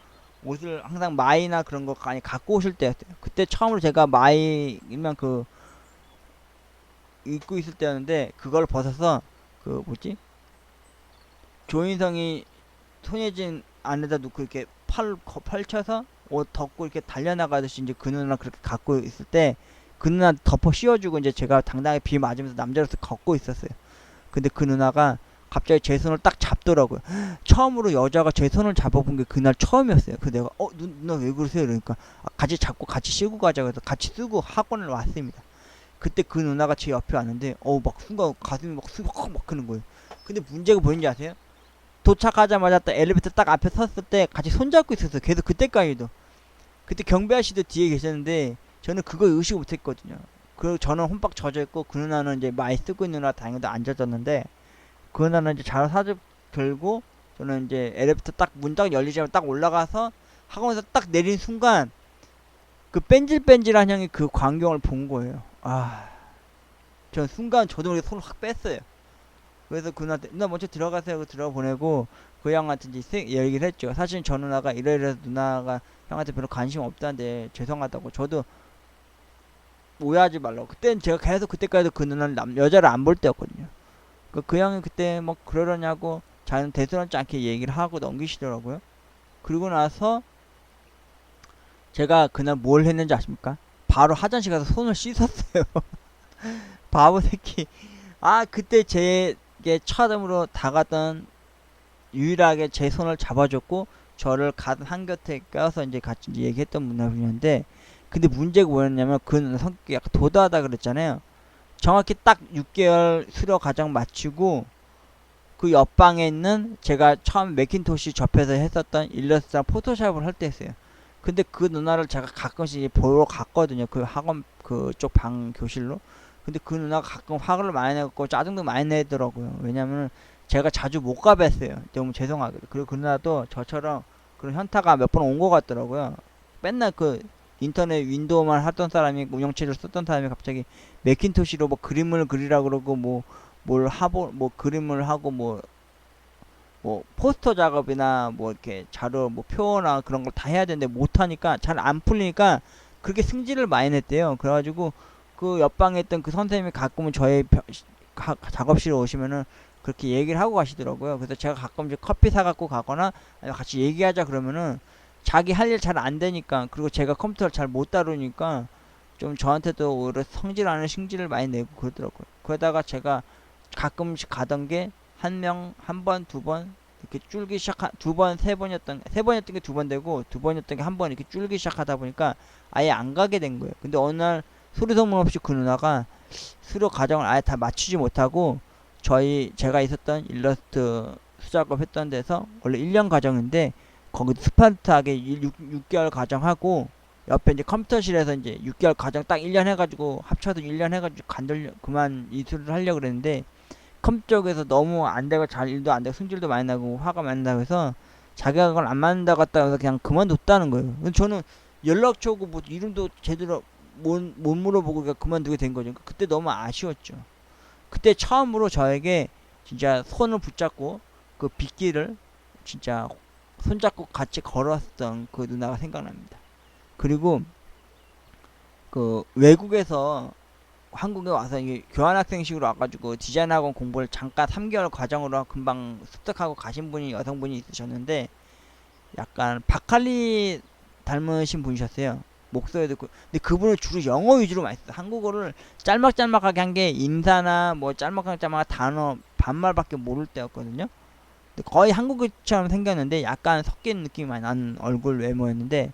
옷을 항상 마이나 그런 거 많이 갖고 오실 때였어요. 그때 처음으로 제가 마이 일명 그 입고 있을 때였는데 그걸 벗어서 그 뭐지 조인성이 손예진 안에다 놓고 이렇게 펼쳐서 옷 덮고 이렇게 달려나가듯이 이제 그 누나 그렇게 갖고 있을 때 그 누나 덮어 씌워주고 이제 제가 당당히 비 맞으면서 남자로서 걷고 있었어요. 근데 그 누나가 갑자기 제 손을 딱 잡더라고요. 처음으로 여자가 제 손을 잡아본 게 그날 처음이었어요. 그 내가 누나 왜 그러세요? 이러니까 같이 잡고 같이 씌고 가자고 해서 같이 쓰고 학원을 왔습니다. 그때 그 누나가 제 옆에 왔는데 막 순간 가슴이 막 수박 막 크는 거예요. 근데 문제가 뭐인지 아세요? 도착하자마자 딱 엘리베이터 딱 앞에 섰을 때 같이 손잡고 있었어요. 계속 그때까지도. 그때 경비 아저씨도 뒤에 계셨는데 저는 그거 의식 못했거든요. 그리고 저는 혼박 젖어있고 그 누나는 이제 많이 쓰고 있는 누나 다행히도 안 젖었는데 그 누나는 이제 잘 사주 들고 저는 이제 엘리베이터 딱 문 딱 열리자마자 딱 올라가서 학원에서 딱 내린 순간 그 뺀질뺀질한 형이 그 광경을 본 거예요. 전 순간 저도 모르게 손을 확 뺐어요. 그래서 그 누나한테 누나 먼저 들어가세요 하고 들어가 보내고 그 형한테 이제 얘기를 했죠. 사실 저 누나가 이래서 누나가 형한테 별로 관심 없다는데 죄송하다고 저도 오해하지 말라고. 그때는 제가 계속 그때까지도 그 누나를 여자를 안 볼 때였거든요. 그 형이 그때 뭐 그러려냐고 자기는 대수롭지 않게 얘기를 하고 넘기시더라고요. 그리고 나서 제가 그날 뭘 했는지 아십니까? 바로 화장실 가서 손을 씻었어요. 바보 새끼. 그때 제게 처음으로 다가던 유일하게 제 손을 잡아줬고 저를 가든 한곁에 껴서 이제 같이 이제 얘기했던 분이었는데 근데 문제가 뭐였냐면 그 성격이 약간 도도하다 그랬잖아요. 정확히 딱 6개월 수료 과정 마치고 그 옆방에 있는 제가 처음 맥킨토시 접해서 했었던 일러스트랑 포토샵을 할 때 했어요. 근데 그 누나를 제가 가끔씩 보러 갔거든요. 그 학원 그쪽 방 교실로. 근데 그 누나가 가끔 화를 많이 내고 짜증도 많이 내더라고요. 왜냐면 제가 자주 못 가뵀어요. 너무 죄송하게도. 그리고 그 누나도 저처럼 그런 현타가 몇 번 온 것 같더라고요. 맨날 그 인터넷 윈도우만 하던 사람이 운영체제를 썼던 사람이 갑자기 맥킨토시로 뭐 그림을 그리라 그러고 뭐 그림을 하고 뭐 포스터 작업이나 뭐 이렇게 자료 뭐 표나 그런 걸 다 해야 되는데 못 하니까 잘 안 풀리니까 그렇게 승질을 많이 냈대요. 그래가지고 그 옆방에 있던 그 선생님이 가끔은 저희 작업실에 오시면은 그렇게 얘기를 하고 가시더라고요. 그래서 제가 가끔씩 커피 사갖고 가거나 아니면 같이 얘기하자 그러면은 자기 할 일 잘 안 되니까 그리고 제가 컴퓨터를 잘 못 다루니까 좀 저한테도 오히려 성질 안에 승질을 많이 내고 그러더라고요. 그러다가 제가 가끔씩 가던 게 한 번, 두 번 이렇게 줄기 두 번, 세 번이었던 게 두 번 되고 두 번이었던 게 한 번 이렇게 줄기 시작하다 보니까 아예 안 가게 된 거예요. 근데 어느 날 소리 소문 없이 그 누나가 수료 과정을 아예 다 마치지 못하고 제가 있었던 일러스트 수작업 했던 데서 원래 1년 과정인데 거기 스파르타하게 6개월 과정하고 옆에 이제 컴퓨터실에서 이제 6개월 과정 딱 1년 해가지고 합쳐서 1년 해가지고 그만 이수를 하려고 그랬는데 컴퓨터 쪽에서 너무 안 되고 잘 일도 안 되고 승질도 많이 나고 화가 많이 나고 해서 자기가 그걸 안 맞는다고 했다 해서 그냥 그만뒀다는 거예요. 근데 저는 연락처고 뭐 이름도 제대로 못 물어보고 그냥 그만두게 된 거죠. 그때 너무 아쉬웠죠. 그때 처음으로 저에게 진짜 손을 붙잡고 그 빗길을 진짜 손잡고 같이 걸었던 그 누나가 생각납니다. 그리고 그 외국에서 한국에 와서 이게 교환학생식으로 와가지고 디자인학원 공부를 잠깐 3개월 과정으로 금방 습득하고 가신 분이 여성분이 있으셨는데 약간 박할리 닮으신 분이셨어요. 목소리도 근데 그분은 주로 영어 위주로 많이 썼어요. 한국어를 짤막짤막하게 한 게 인사나 뭐 짤막짤막한 단어 반말밖에 모를 때였거든요. 근데 거의 한국어처럼 생겼는데 약간 섞인 느낌이 많이 나는 얼굴 외모였는데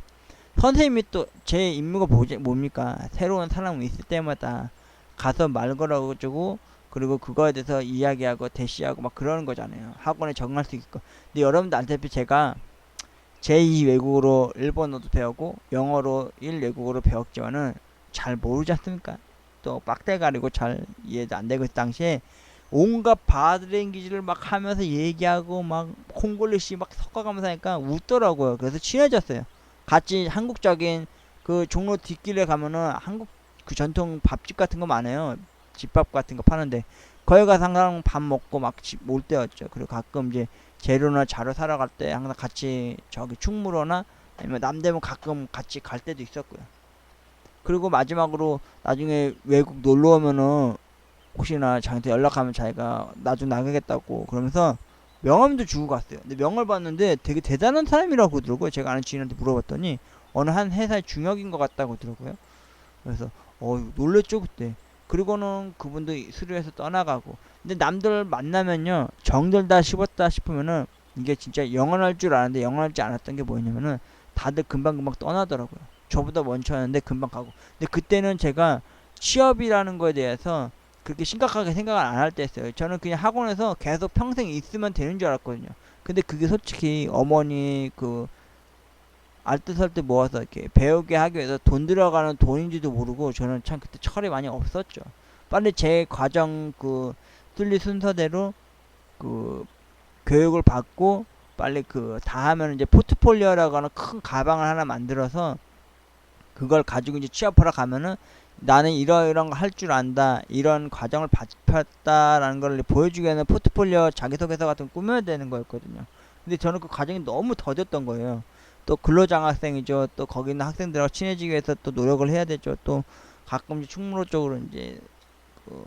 선생님이 또 제 임무가 뭡니까? 새로운 사람이 있을 때마다 가서 말 걸어주고 그리고 그거에 대해서 이야기하고 대시하고 막 그러는 거잖아요. 학원에 적응할 수 있고. 근데 여러분들 알다시피 제가 제2 외국어로 일본어도 배우고 영어로 1 외국어로 배웠지만은 잘 모르지 않습니까? 또 빡대가리고 잘 이해도 안 되고 그 당시에 온갖 바드랭귀지를 막 하면서 얘기하고 막 콩글리시 막 섞어가면서 하니까 웃더라고요. 그래서 친해졌어요. 같이 한국적인 그 종로 뒷길에 가면은 한국 그 전통 밥집 같은 거 많아요. 집밥 같은 거 파는데 거기 가서 항상 밥 먹고 막 올 때였죠. 그리고 가끔 이제 재료나 자료 사러 갈 때 항상 같이 저기 충무로나 아니면 남대문 가끔 같이 갈 때도 있었고요. 그리고 마지막으로 나중에 외국 놀러 오면은 혹시나 자기한테 연락하면 자기가 나중 나가겠다고 그러면서 명함도 주고 갔어요. 근데 명을 봤는데 되게 대단한 사람이라고 그러더라고요. 제가 아는 지인한테 물어봤더니 어느 한 회사의 중역인 것 같다고 그러더라고요. 그래서 놀랬죠 그때. 그리고는 그분도 수료해서 떠나가고. 근데 남들 만나면요 정들다 씹었다 싶으면은 이게 진짜 영원할 줄 알았는데 영원하지 않았던 게 뭐였냐면은 다들 금방금방 떠나더라고요. 저보다 먼저 하는데 금방 가고. 근데 그때는 제가 취업이라는 거에 대해서 그렇게 심각하게 생각을 안 할 때였어요. 저는 그냥 학원에서 계속 평생 있으면 되는 줄 알았거든요. 근데 그게 솔직히 어머니 그 알뜰살뜰 모아서 이렇게 배우게 하기 위해서 돈 들어가는 돈인지도 모르고 저는 참 그때 철이 많이 없었죠. 빨리 제 과정 그 순리 순서대로 그 교육을 받고 빨리 그 다 하면 이제 포트폴리오라고 하는 큰 가방을 하나 만들어서 그걸 가지고 이제 취업하러 가면은 나는 이런 거 할 줄 안다, 이런 과정을 밟았다라는 걸 보여주기 위해서 포트폴리오 자기소개서 같은 거 꾸며야 되는 거였거든요. 근데 저는 그 과정이 너무 더뎠던 거예요. 또 근로장학생이죠. 또 거기 있는 학생들하고 친해지기 위해서 또 노력을 해야 되죠. 또 가끔 충무로 쪽으로 이제 그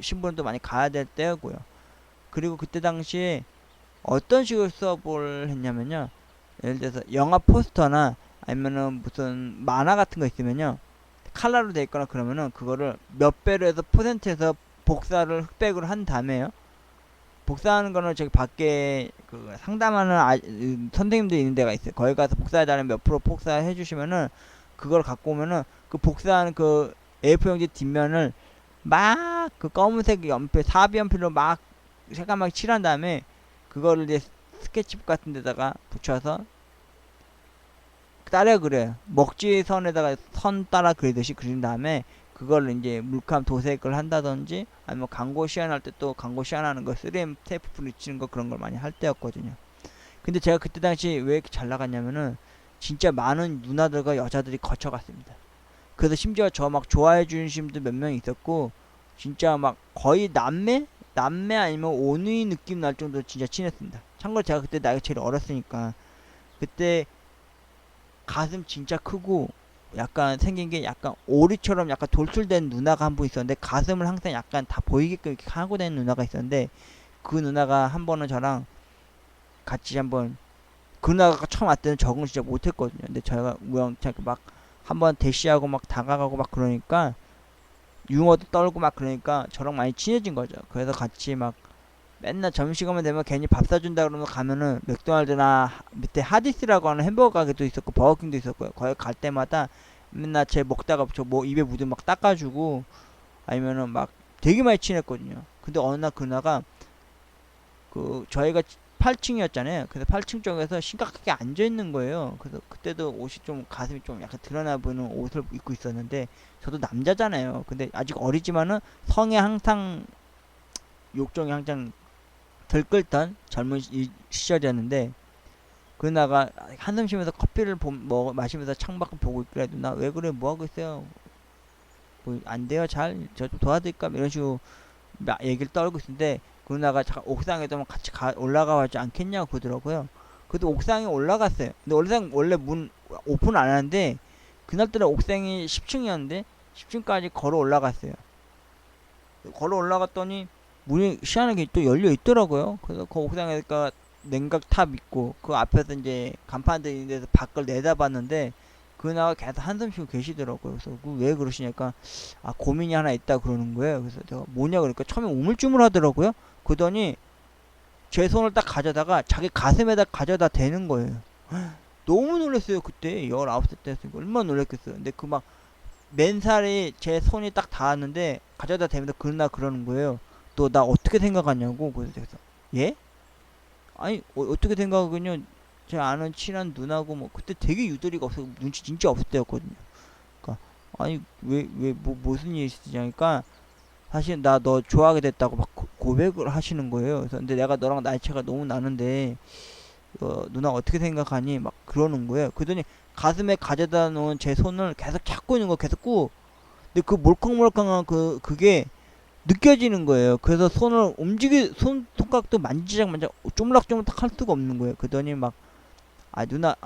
신분도 많이 가야 될 때고요. 그리고 그때 당시에 어떤 식으로 수업을 했냐면요. 예를 들어서 영화 포스터나 아니면은 무슨 만화 같은 거 있으면요. 칼라로 돼 있거나 그러면은 그거를 몇 배로 해서 퍼센트에서 복사를 흑백으로 한 다음에요. 복사하는 거는 저기 밖에 그 상담하는 선생님들 있는 데가 있어요. 거기 가서 복사해달라면 몇 프로 복사해 주시면은 그걸 갖고 오면은 그 복사하는 그 A4 용지 뒷면을 막 그 검은색 연필, 사비 연필로 막 색감하게 칠한 다음에 그거를 이제 스케치북 같은 데다가 붙여서 따라 그려요. 먹지선에다가 선 따라 그리듯이 그린 다음에 그걸 이제 물감 도색을 한다든지 아니면 광고 시연할 때 또 광고 시연하는 거 3M 테이프 붙이는 거 그런 걸 많이 할 때였거든요. 근데 제가 그때 당시 왜 이렇게 잘 나갔냐면은 진짜 많은 누나들과 여자들이 거쳐갔습니다. 그래서 심지어 저 막 좋아해 주신 분들 몇 명 있었고 진짜 막 거의 남매 아니면 오누이 느낌 날 정도로 진짜 친했습니다. 참고로 제가 그때 나이가 제일 어렸으니까 그때 가슴 진짜 크고 약간 생긴 게 약간 오리처럼 약간 돌출된 누나가 한 분 있었는데 가슴을 항상 약간 다 보이게끔 이렇게 하고 다니는 누나가 있었는데 그 누나가 한 번은 저랑 같이 한번 그 누나가 처음 왔을 때는 적응을 진짜 못했거든요. 근데 저희가 우연찮게 막 한번 대시하고 막 다가가고 막 그러니까 유머도 떨고 막 그러니까 저랑 많이 친해진 거죠. 그래서 같이 막 맨날 점심시간만 되면 괜히 밥 사준다 그러면 가면은 맥도날드나 밑에 하디스라고 하는 햄버거 가게도 있었고 버거킹도 있었고요. 거기 갈 때마다 맨날 제 먹다가 저 뭐 입에 묻으면 막 닦아주고 아니면은 막 되게 많이 친했거든요. 근데 어느 날 그나가 그 저희가 8층이었잖아요. 그래서 8층 쪽에서 심각하게 앉아 있는 거예요. 그래서 그때도 옷이 좀 가슴이 좀 약간 드러나 보이는 옷을 입고 있었는데 저도 남자잖아요. 근데 아직 어리지만은 성에 항상 욕정이 항상 들끓던 젊은 시절이었는데 그 누나가 한숨 쉬면서 커피를 마시면서 창밖을 보고 있길래 누나 왜 그래 뭐 하고 있어요 뭐 안 돼요 잘 저 좀 도와드릴까 이런 식으로 얘기를 떨고 있는데 그 누나가 옥상에 좀 같이 올라가 보지 않겠냐고 그러더라고요. 그래도 옥상에 올라갔어요. 근데 옥상 원래 문 오픈 안 하는데 그날따라 옥상이 10층이었는데 10층까지 걸어 올라갔어요. 걸어 올라갔더니 문이 희한하게 또 열려 있더라고요. 그래서 그 옥상에가 냉각탑 있고 그 앞에서 이제 간판들 있는 데서 밖을 내다봤는데 그나가 계속 한숨 쉬고 계시더라고요. 그래서 왜 그러시니까 아 고민이 하나 있다 그러는 거예요. 그래서 제가 뭐냐 그러니까 처음에 우물쭈물 하더라고요. 그러더니 제 손을 딱 가져다가 자기 가슴에다 가져다 대는 거예요. 너무 놀랐어요. 그때 19살 때였으니까 얼마나 놀랐겠어요. 근데 그 막 맨살이 제 손이 딱 닿았는데 가져다 대면서 그나 그러는 거예요. 너 나 어떻게 생각하냐고. 그래서 제가 예? 아니 어떻게 생각하군요. 제 아는 친한 누나고 뭐 그때 되게 유도리가 없어 눈치 진짜 없을 때였거든요. 그러니까 아니 왜 무슨 일이 있으냐니까 사실 나 너 좋아하게 됐다고 막 고백을 하시는 거예요. 그래서 근데 내가 너랑 나이 차가 너무 나는데 누나 어떻게 생각하니? 막 그러는 거예요. 그러더니 가슴에 가져다 놓은 제 손을 계속 잡고 있는 거 계속 꾸. 근데 그 몰캉몰캉한 그게 느껴지는 거예요. 그래서 손을 손가락도 만지작 쪼물락쪼물락 할 수가 없는 거예요. 그러더니 막 누나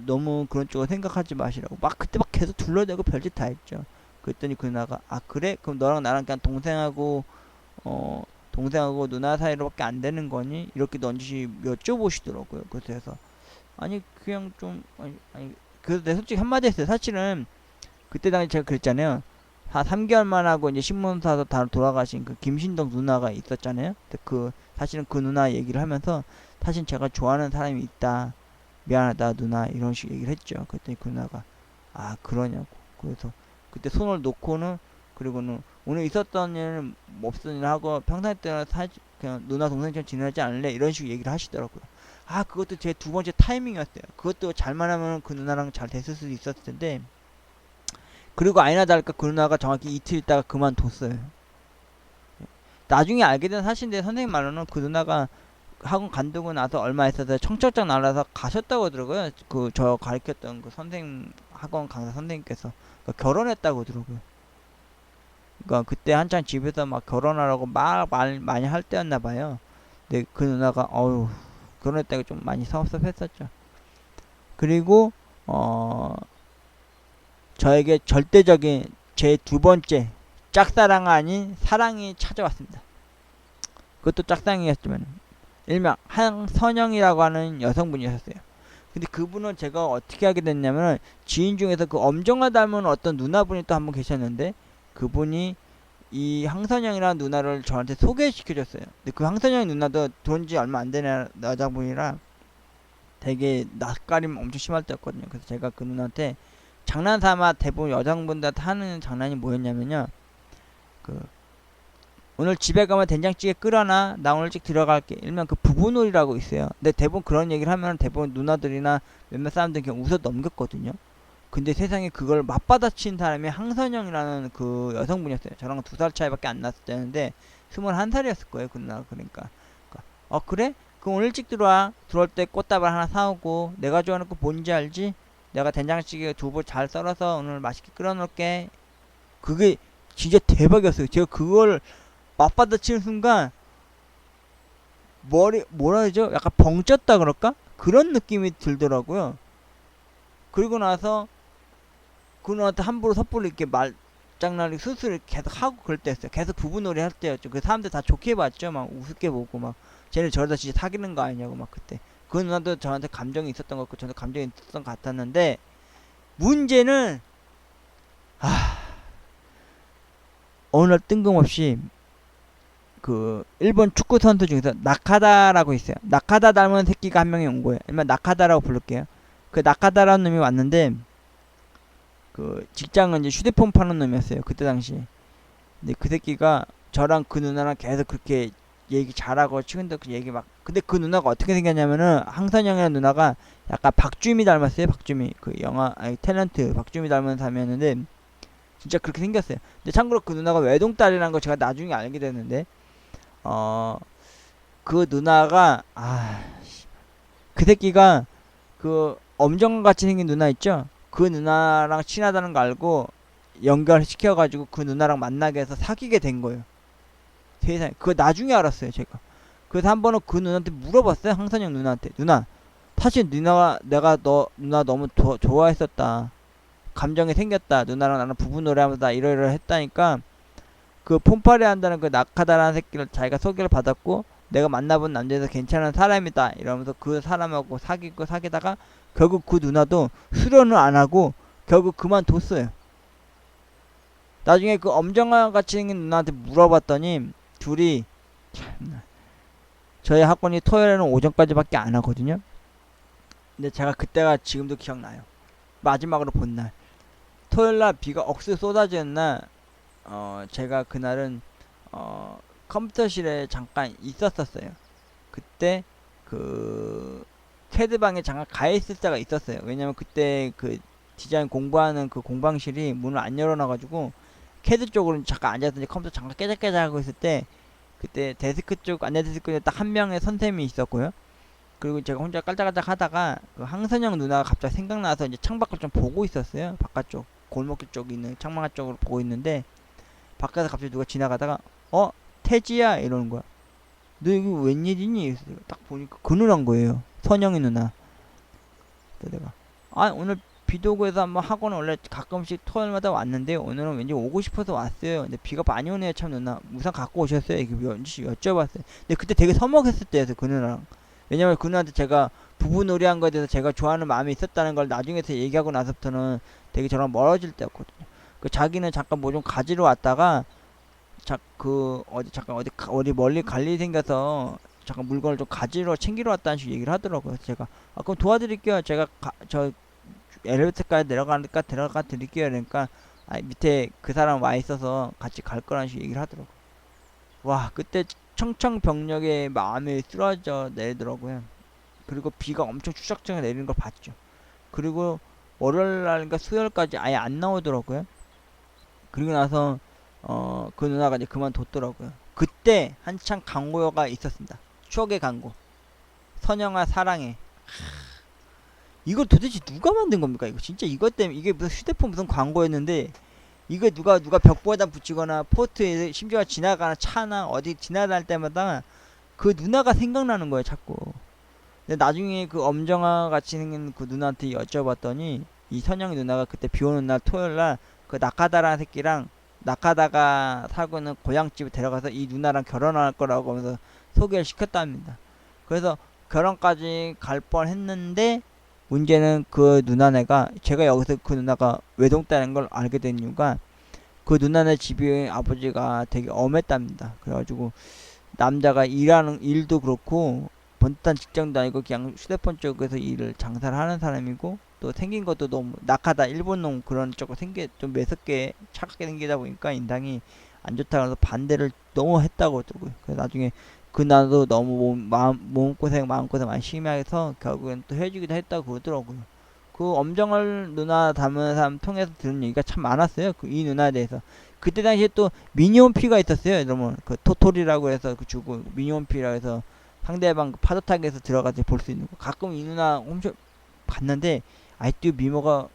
너무 그런 쪽으로 생각하지 마시라고 막 그때 막 계속 둘러대고 별짓 다 했죠. 그랬더니 그 누나가 그래? 그럼 너랑 나랑 그냥 동생하고 누나 사이로밖에 안 되는 거니? 이렇게 넌지 여쭤보시더라고요. 그래서 아니 그냥 좀 그래서 내가 솔직히 한마디 했어요. 사실은 그때 당시 제가 그랬잖아요. 한 3개월만 하고 이제 신문사에서 다 돌아가신 그 김신덕 누나가 있었잖아요. 근데 사실은 그 누나 얘기를 하면서 사실 제가 좋아하는 사람이 있다. 미안하다 누나 이런 식 얘기를 했죠. 그랬더니 그 누나가 그러냐고. 그래서 그때 손을 놓고는 그리고는 오늘 있었던 일은 없던 일 하고 평상 때는 그냥 누나 동생처럼 지내지 않을래 이런 식으로 얘기를 하시더라고요. 그것도 제 두 번째 타이밍이었어요. 그것도 잘만 하면 그 누나랑 잘 됐을 수도 있었을 텐데 그리고 아니나 다를까 그 누나가 정확히 이틀 있다가 그만뒀어요. 나중에 알게 된 사실인데 선생님 말로는 그 누나가 학원 간두고 나서 얼마 있어서 청첩장 날라서 가셨다고 하더라고요. 저 가르쳤던 그 학원 강사 선생님께서 결혼했다고 하더라고요. 그러니까 그때 한창 집에서 막 결혼하라고 막 말 많이 할 때였나 봐요. 근데 그 누나가 결혼했다고 좀 많이 섭섭했었죠. 그리고 저에게 절대적인 제 두 번째 짝사랑 아닌 사랑이 찾아왔습니다. 그것도 짝사랑이었지만 일명 한선영이라고 하는 여성분이었어요. 근데 그분은 제가 어떻게 하게 됐냐면 지인 중에서 그 엄정화 닮은 어떤 누나분이 또 한 분 계셨는데 그분이 이 황선영이라는 누나를 저한테 소개시켜줬어요. 근데 그 황선영 누나도 들어온지 얼마 안 되는 여자분이라 되게 낯가림 엄청 심할 때였거든요. 그래서 제가 그 누나한테 장난삼아 대부분 여성분들한테 하는 장난이 뭐였냐면요. 오늘 집에 가면 된장찌개 끓여놔. 나 오늘 일찍 들어갈게. 일명 그 부부놀이라고 있어요. 근데 대부분 그런 얘기를 하면 대부분 누나들이나 몇몇 사람들이 그냥 웃어 넘겼거든요. 근데 세상에 그걸 맞받아친 사람이 황선영이라는 그 여성분이었어요. 저랑 2살 차이밖에 안 났을 때였는데 21살이었을 거예요. 그 누나가 그러니까 그래? 그럼 오늘 일찍 들어와. 들어올 때 꽃다발 하나 사오고 내가 좋아하는 거 뭔지 알지? 내가 된장찌개 두부 잘 썰어서 오늘 맛있게 끓여 놓을게. 그게 진짜 대박이었어요. 제가 그걸 맞받아치는 순간 뭐라 하죠? 약간 벙쪘다 그럴까? 그런 느낌이 들더라고요. 그리고 나서 그 누나한테 함부로 섣불리 이렇게 말장난을 수술을 계속 하고 그럴 때였어요. 계속 부부놀이 할 때였죠. 그 사람들 다 좋게 봤죠. 막 우습게 보고 막 쟤네 저러다 진짜 사귀는 거 아니냐고 막 그때. 그 누나도 저한테 감정이 있었던 것 같고 저도 감정이 있었던 것 같았는데 문제는 어느 날 뜬금없이 그 일본 축구 선수 중에서 나카다라고 있어요. 나카다 닮은 새끼가 한 명이 온 거예요. 일단 나카다라고 부를게요. 그 나카다라는 놈이 왔는데 그 직장은 이제 휴대폰 파는 놈이었어요. 그때 당시. 근데 그 새끼가 저랑 그 누나랑 계속 그렇게 얘기 잘하고 치근덕 얘기 막. 근데 그 누나가 어떻게 생겼냐면은 황선영이라는 누나가 약간 박주미 닮았어요. 박주미 그 영화 탤런트 박주미 닮은 사람이었는데 진짜 그렇게 생겼어요. 근데 참고로 그 누나가 외동딸이라는 거 제가 나중에 알게 됐는데 그 누나가 그 새끼가 그 엄정같이 생긴 누나 있죠? 그 누나랑 친하다는 거 알고 연결시켜가지고 그 누나랑 만나게 해서 사귀게 된 거예요. 세상에. 그거 나중에 알았어요, 제가. 그래서 한 번은 그 누나한테 물어봤어요, 황선영 누나한테. 누나, 사실 내가 누나 너무 좋아했었다. 감정이 생겼다. 누나랑 나랑 부부 노래하면서 나 이러이러 했다니까 그 폰파리 한다는 그 낙하다라는 새끼를 자기가 소개를 받았고 내가 만나본 남자에서 괜찮은 사람이다 이러면서 그 사람하고 사귀다가 결국 그 누나도 수련을 안 하고 결국 그만뒀어요. 나중에 그 엄정화같이 생긴 누나한테 물어봤더니 둘이 참나 저희 학원이 토요일에는 오전까지밖에 안 하거든요. 근데 제가 그때가 지금도 기억나요. 마지막으로 본 날 토요일날 비가 억수 쏟아지는 날 제가 그날은 컴퓨터실에 잠깐 있었어요. 그때 그 캐드방에 잠깐 가 있을 때가 있었어요. 왜냐면 그때 그 디자인 공부하는 그 공방실이 문을 안 열어놔가지고 캐드 쪽으로 잠깐 앉아서 이제 컴퓨터 잠깐 깨작깨작 하고 있을 때, 그때 데스크 쪽, 안내 데스크에 딱 한 명의 선생님이 있었고요. 그리고 제가 혼자 깔짝깔짝 하다가 그 황선영 누나가 갑자기 생각나서 이제 창밖을 좀 보고 있었어요. 바깥쪽 골목길 쪽 있는 창문 쪽으로 보고 있는데, 밖에서 갑자기 누가 지나가다가 태지야 이러는 거야. 너 여기 웬일이니? 그래서 내가 딱 보니까 그 누나인 거예요. 선영이 누나. 그래서 내가 오늘 비도 오고 해서 한번 학원 원래 가끔씩 토요일마다 왔는데 오늘은 왠지 오고 싶어서 왔어요. 근데 비가 많이 오네요. 참 누나 우산 갖고 오셨어요? 이렇게 여쭤봤어요. 근데 그때 되게 서먹했을 때였어요. 그 누나랑. 왜냐면 그 누나한테 제가 부부 놀이한 거에 대해서 제가 좋아하는 마음이 있었다는 걸 나중에서 얘기하고 나서부터는 되게 저랑 멀어질 때였거든요. 그 자기는 잠깐 뭐 좀 가지러 왔다가 어디 멀리 갈 일이 생겨서 잠깐 물건을 좀 가지러 챙기러 왔다는 식으로 얘기를 하더라고요. 그래서 제가 그럼 도와드릴게요. 제가 저 엘리베이터까지 데려가 드릴게요. 그러니까 밑에 그 사람 와 있어서 같이 갈 거라는 식으로 얘기를 하더라고요. 와, 그때 청천벽력에 마음이 쓰러져 내리더라고요. 그리고 비가 엄청 추적적으로 내리는 걸 봤죠. 그리고 월요일날인가 수요일까지 아예 안 나오더라고요. 그리고 나서 그 누나가 이제 그만뒀더라고요. 그때 한창 광고가 있었습니다. 추억의 광고. 선영아 사랑해. 이걸 도대체 누가 만든 겁니까? 이거 진짜 이것 때문에 이게 무슨 휴대폰 무슨 광고였는데, 이거 누가 벽보에다 붙이거나 포트에 심지어 지나가는 차나 어디 지나갈 때마다 그 누나가 생각나는 거예요, 자꾸. 근데 나중에 그 엄정아 같이 생긴 그 누나한테 여쭤봤더니 이 선영이 누나가 그때 비 오는 날 토요일 날 그 나카다라는 새끼랑 나카다가 살고 있는 고향집에 데려가서 이 누나랑 결혼할 거라고 하면서 소개를 시켰답니다. 그래서 결혼까지 갈 뻔 했는데, 문제는 그 누나네가, 제가 여기서 그 누나가 외동딸인 걸 알게 된 이유가 그 누나네 집이 아버지가 되게 엄했답니다. 그래가지고 남자가 일하는 일도 그렇고 번듯한 직장도 아니고 그냥 휴대폰 쪽에서 일을 장사를 하는 사람이고, 또 생긴 것도 너무 낙하다, 일본 놈 그런 쪽으로 좀 매섭게 차갑게 생기다 보니까 인상이 안 좋다고 해서 반대를 너무 했다고 하더라고요. 그래서 나중에 그 나도 너무 마음고생 많이 심하게 해서 결국엔 또 헤어지기도 했다고 그러더라고요. 그 엄정을 누나 닮은 사람 통해서 들은 얘기가 참 많았어요. 이 누나에 대해서. 그때 당시에 또 미니홈피가 있었어요. 여러분 그 토토리라고 해서 그 주고 미니홈피라고 해서 상대방 그 파도타기에서 들어가서 볼 수 있는 거. 가끔 이 누나 홈쇼 봤는데 아이디어 미모가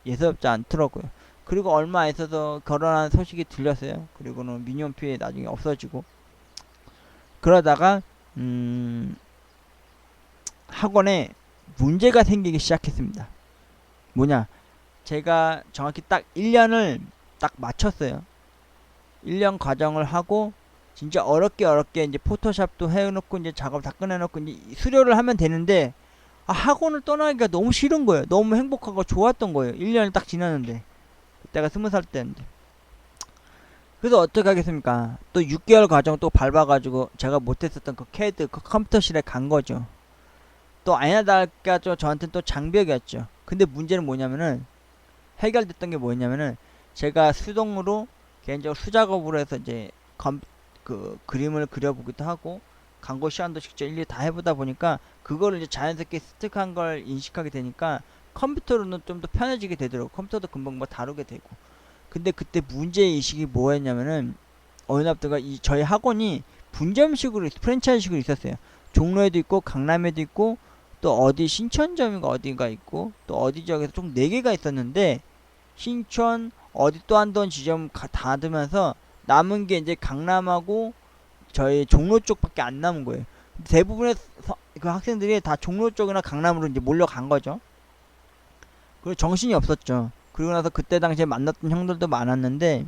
예사롭지 않더라고요. 그리고 얼마 있어서 결혼한 소식이 들렸어요. 그리고는 미니홈피에 나중에 없어지고. 그러다가 학원에 문제가 생기기 시작했습니다. 뭐냐, 제가 정확히 딱 1년을 딱 마쳤어요. 1년 과정을 하고 진짜 어렵게 이제 포토샵도 해놓고 이제 작업 다 끝내놓고 이제 수료를 하면 되는데, 학원을 떠나기가 너무 싫은 거예요. 너무 행복하고 좋았던 거예요. 1년을 딱 지났는데. 그때가 20살 때인데. 그래서 어떻게 하겠습니까? 또 6개월 과정 또 밟아가지고 제가 못했었던 그 캐드 그 컴퓨터실에 간 거죠. 또 아니나 다를까 저한테는 또 장벽이었죠. 근데 문제는 뭐냐면은, 해결됐던 게 뭐냐면은, 제가 수동으로 개인적으로 수작업으로 해서 이제 그 그림을 그려보기도 하고 광고 시안도 직접 일일이 다 해보다 보니까 그거를 이제 자연스럽게 습득한 걸 인식하게 되니까 컴퓨터로는 좀 더 편해지게 되더라고. 컴퓨터도 금방 뭐 다루게 되고. 근데 그때 문제의식이 뭐였냐면은, 어느 날부터가 저희 학원이 분점식으로 프랜차이즈식으로 있었어요. 종로에도 있고 강남에도 있고 또 어디 신천점인가 어딘가 있고 또 어디 지역에서 총 4개가 있었는데, 신천 어디 또 한돈 지점 닫으면서 남은 게 이제 강남하고 저희 종로 쪽밖에 안 남은 거예요. 대부분의 그 학생들이 다 종로 쪽이나 강남으로 이제 몰려간 거죠. 그리고 정신이 없었죠. 그리고 나서 그때 당시에 만났던 형들도 많았는데,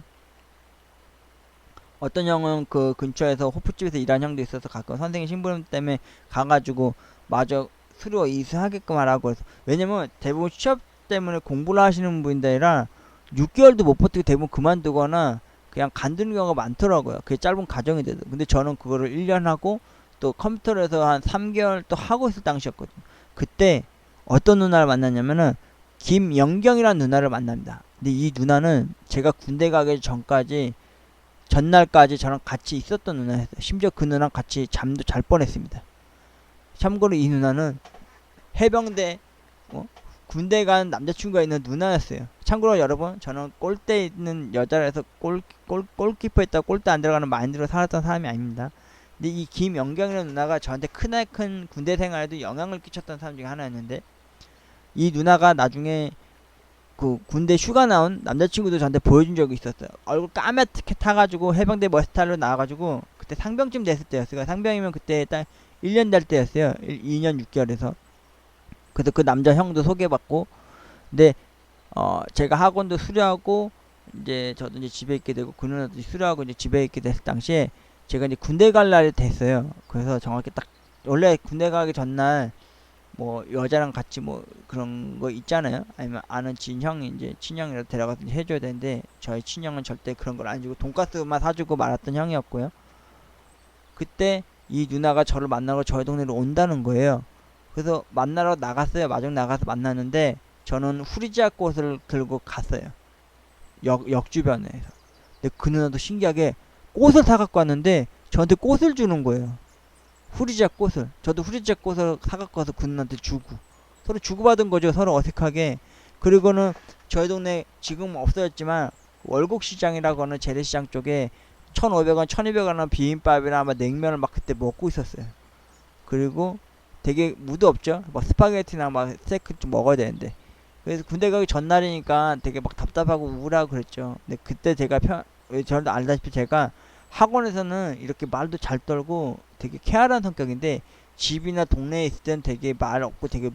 어떤 형은 그 근처에서 호프집에서 일하는 형도 있어서 가끔 선생님 심부름 때문에 가가지고 마저 수료 이수하게끔 하라고 해서. 왜냐면 대부분 취업 때문에 공부를 하시는 분들 아니라 6개월도 못 버티고 대부분 그만두거나 그냥 간두는 경우가 많더라고요. 그게 짧은 과정이 돼도. 근데 저는 그거를 1년 하고 또 컴퓨터에서 한 3개월 또 하고 있을 당시였거든요. 그때 어떤 누나를 만났냐면은 김영경이라는 누나를 만납니다. 근데 이 누나는 제가 군대 가기 전날까지 저랑 같이 있었던 누나였어요. 심지어 그 누나랑 같이 잠도 잘 뻔했습니다. 참고로 이 누나는 해병대 군대 간 남자친구가 있는 누나였어요. 참고로 여러분, 저는 골대에 있는 여자라서 골키퍼 있다 골대 안 들어가는 마인드로 살았던 사람이 아닙니다. 근데 이 김연경이라는 누나가 저한테 크나큰 군대 생활에도 영향을 끼쳤던 사람 중에 하나였는데, 이 누나가 나중에 그 군대 휴가 나온 남자친구도 저한테 보여준 적이 있었어요. 얼굴 까맣게 타가지고 해병대 머스타일로 나와가지고, 그때 상병쯤 됐을 때였어요. 상병이면 그때 딱 1년 될 때였어요. 2년 6개월에서. 그래서 그 남자 형도 소개받고, 근데 제가 학원도 수료하고 이제 저도 이제 집에 있게 되고 그 누나도 수료하고 이제 집에 있게 됐을 당시에 제가 이제 군대 갈 날이 됐어요. 그래서 정확히 딱 원래 군대 가기 전날 뭐 여자랑 같이 뭐 그런 거 있잖아요. 아니면 아는 진형이 이제 친형이라도 데려가서 이제 해줘야 되는데, 저희 친형은 절대 그런 걸 안 주고 돈가스만 사주고 말았던 형이었고요. 그때 이 누나가 저를 만나러 저희 동네로 온다는 거예요. 그래서 만나러 나갔어요. 마중 나가서 만났는데 저는 후리지아 꽃을 들고 갔어요. 역 주변에서. 근데 그 누나도 신기하게 꽃을 사갖고 왔는데 저한테 꽃을 주는 거예요. 후리지아 꽃을. 저도 후리지아 꽃을 사갖고 와서 그 누나한테 주고, 서로 주고받은 거죠. 서로 어색하게. 그리고는 저희 동네 지금 없어졌지만 월곡시장이라고 하는 재래시장 쪽에 1,500원, 1,200원 하는 비빔밥이나 아마 냉면을 막 그때 먹고 있었어요. 그리고 되게 무드 없죠? 막 스파게티나 막 스테이크 좀 먹어야 되는데. 그래서 군대 가기 전날이니까 되게 막 답답하고 우울하고 그랬죠. 근데 그때 제가 저도 알다시피 제가 학원에서는 이렇게 말도 잘 떨고 되게 쾌활한 성격인데, 집이나 동네에 있을 땐 되게 말 없고 되게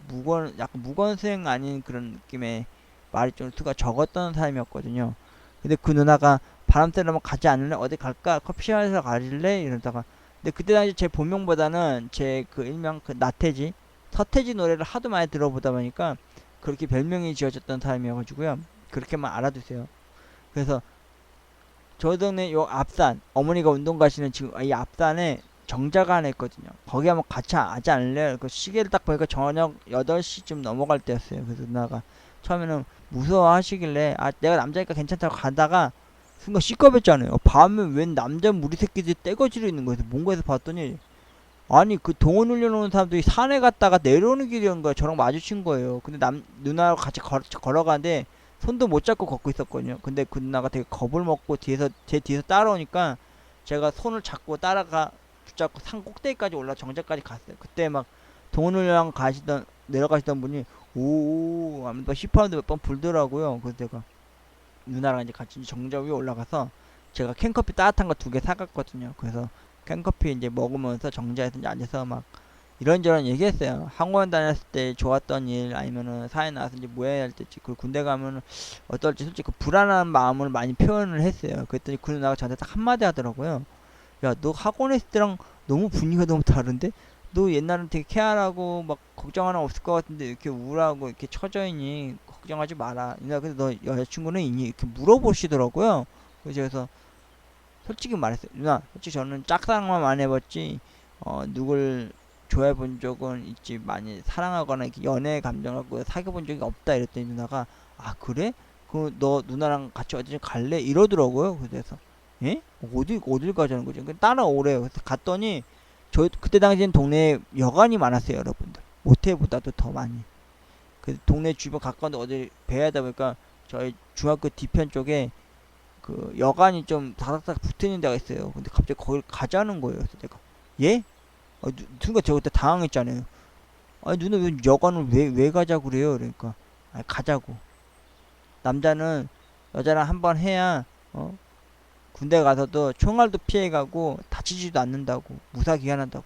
약간 무건수행 아닌 그런 느낌의 말이 좀 수가 적었던 사람이었거든요. 근데 그 누나가 바람 쐬러 뭐 가지 않을래? 어디 갈까? 커피숍에서 가질래? 이러다가, 근데 그때 당시 제 본명보다는 제 그 일명 그 나태지, 서태지 노래를 하도 많이 들어보다 보니까 그렇게 별명이 지어졌던 사람이어가지고요. 그렇게만 알아두세요. 그래서 저희 동네 요 앞산, 어머니가 운동 가시는 지금 이 앞산에 정자가 하나 있거든요. 거기 한번 같이 하지 않을래요? 그 시계를 딱 보니까 저녁 8시쯤 넘어갈 때였어요. 그래서 누나가 처음에는 무서워 하시길래, 아 내가 남자니까 괜찮다고 가다가 순간 시겁했잖아요. 밤에 웬 남자 무리 새끼들이 떼거지로 있는 거예요. 뭔가 해서 봤더니, 아니 그 동원 훈련오는 사람들이 산에 갔다가 내려오는 길이었는 거야. 저랑 마주친 거예요. 근데 누나랑 같이 걸어가는데 손도 못 잡고 걷고 있었거든요. 근데 그 누나가 되게 겁을 먹고 제 뒤에서 따라오니까 제가 손을 잡고 붙잡고 산 꼭대기까지 올라 정자까지 갔어요. 그때 막 동훈이랑 내려가시던 분이 오오 하면서 힙하는데 몇 번 불더라고요. 그래서 내가 누나랑 이제 같이 정자 위에 올라가서 제가 캔커피 따뜻한 거 2개 사갔거든요. 그래서 캔커피 이제 먹으면서 정자에서 이제 앉아서 막 이런저런 얘기했어요. 학원 다녔을 때 좋았던 일, 아니면은 사회 나와서 이제 뭐 해야 할지, 그 군대 가면은 어떨지 솔직히 그 불안한 마음을 많이 표현을 했어요. 그랬더니 그 누나가 저한테 딱 한마디 하더라고요. 야, 너 학원 했을 때랑 너무 분위기가 너무 다른데? 너 옛날엔 되게 케어하고 막 걱정 하나 없을 것 같은데 이렇게 우울하고 이렇게 처져 있니? 걱정하지 마라. 누나, 근데 너 여자친구는 있니? 이렇게 물어보시더라고요. 그래서 솔직히 말했어요. 누나, 솔직히 저는 짝사랑만 많이 해봤지 누굴 좋아해 본 적은 있지 많이 사랑하거나 이렇게 연애 감정을 갖고 사귀어 본 적이 없다. 이랬더니 누나가, 아 그래? 그 너 누나랑 같이 어디 좀 갈래? 이러더라고요. 그래서 예? 어딜 가자는 거죠? 따라오래요. 그래서 갔더니 저 그때 당시엔 동네에 여관이 많았어요, 여러분들. 모텔보다도 더 많이. 그 동네 주변 가까운데 어디 배야다 보니까 저희 중학교 뒤편 쪽에 그 여관이 좀 다닥다닥 붙어있는 데가 있어요. 근데 갑자기 거길 가자는 거예요. 그래서 내가 예? 순간 제가 그때 당황했잖아요. 아니 누나 왜 여관을 왜 가자고 그래요? 그러니까 아니 가자고. 남자는 여자랑 한번 해야 군대 가서도 총알도 피해가고 다치지도 않는다고, 무사기한한다고.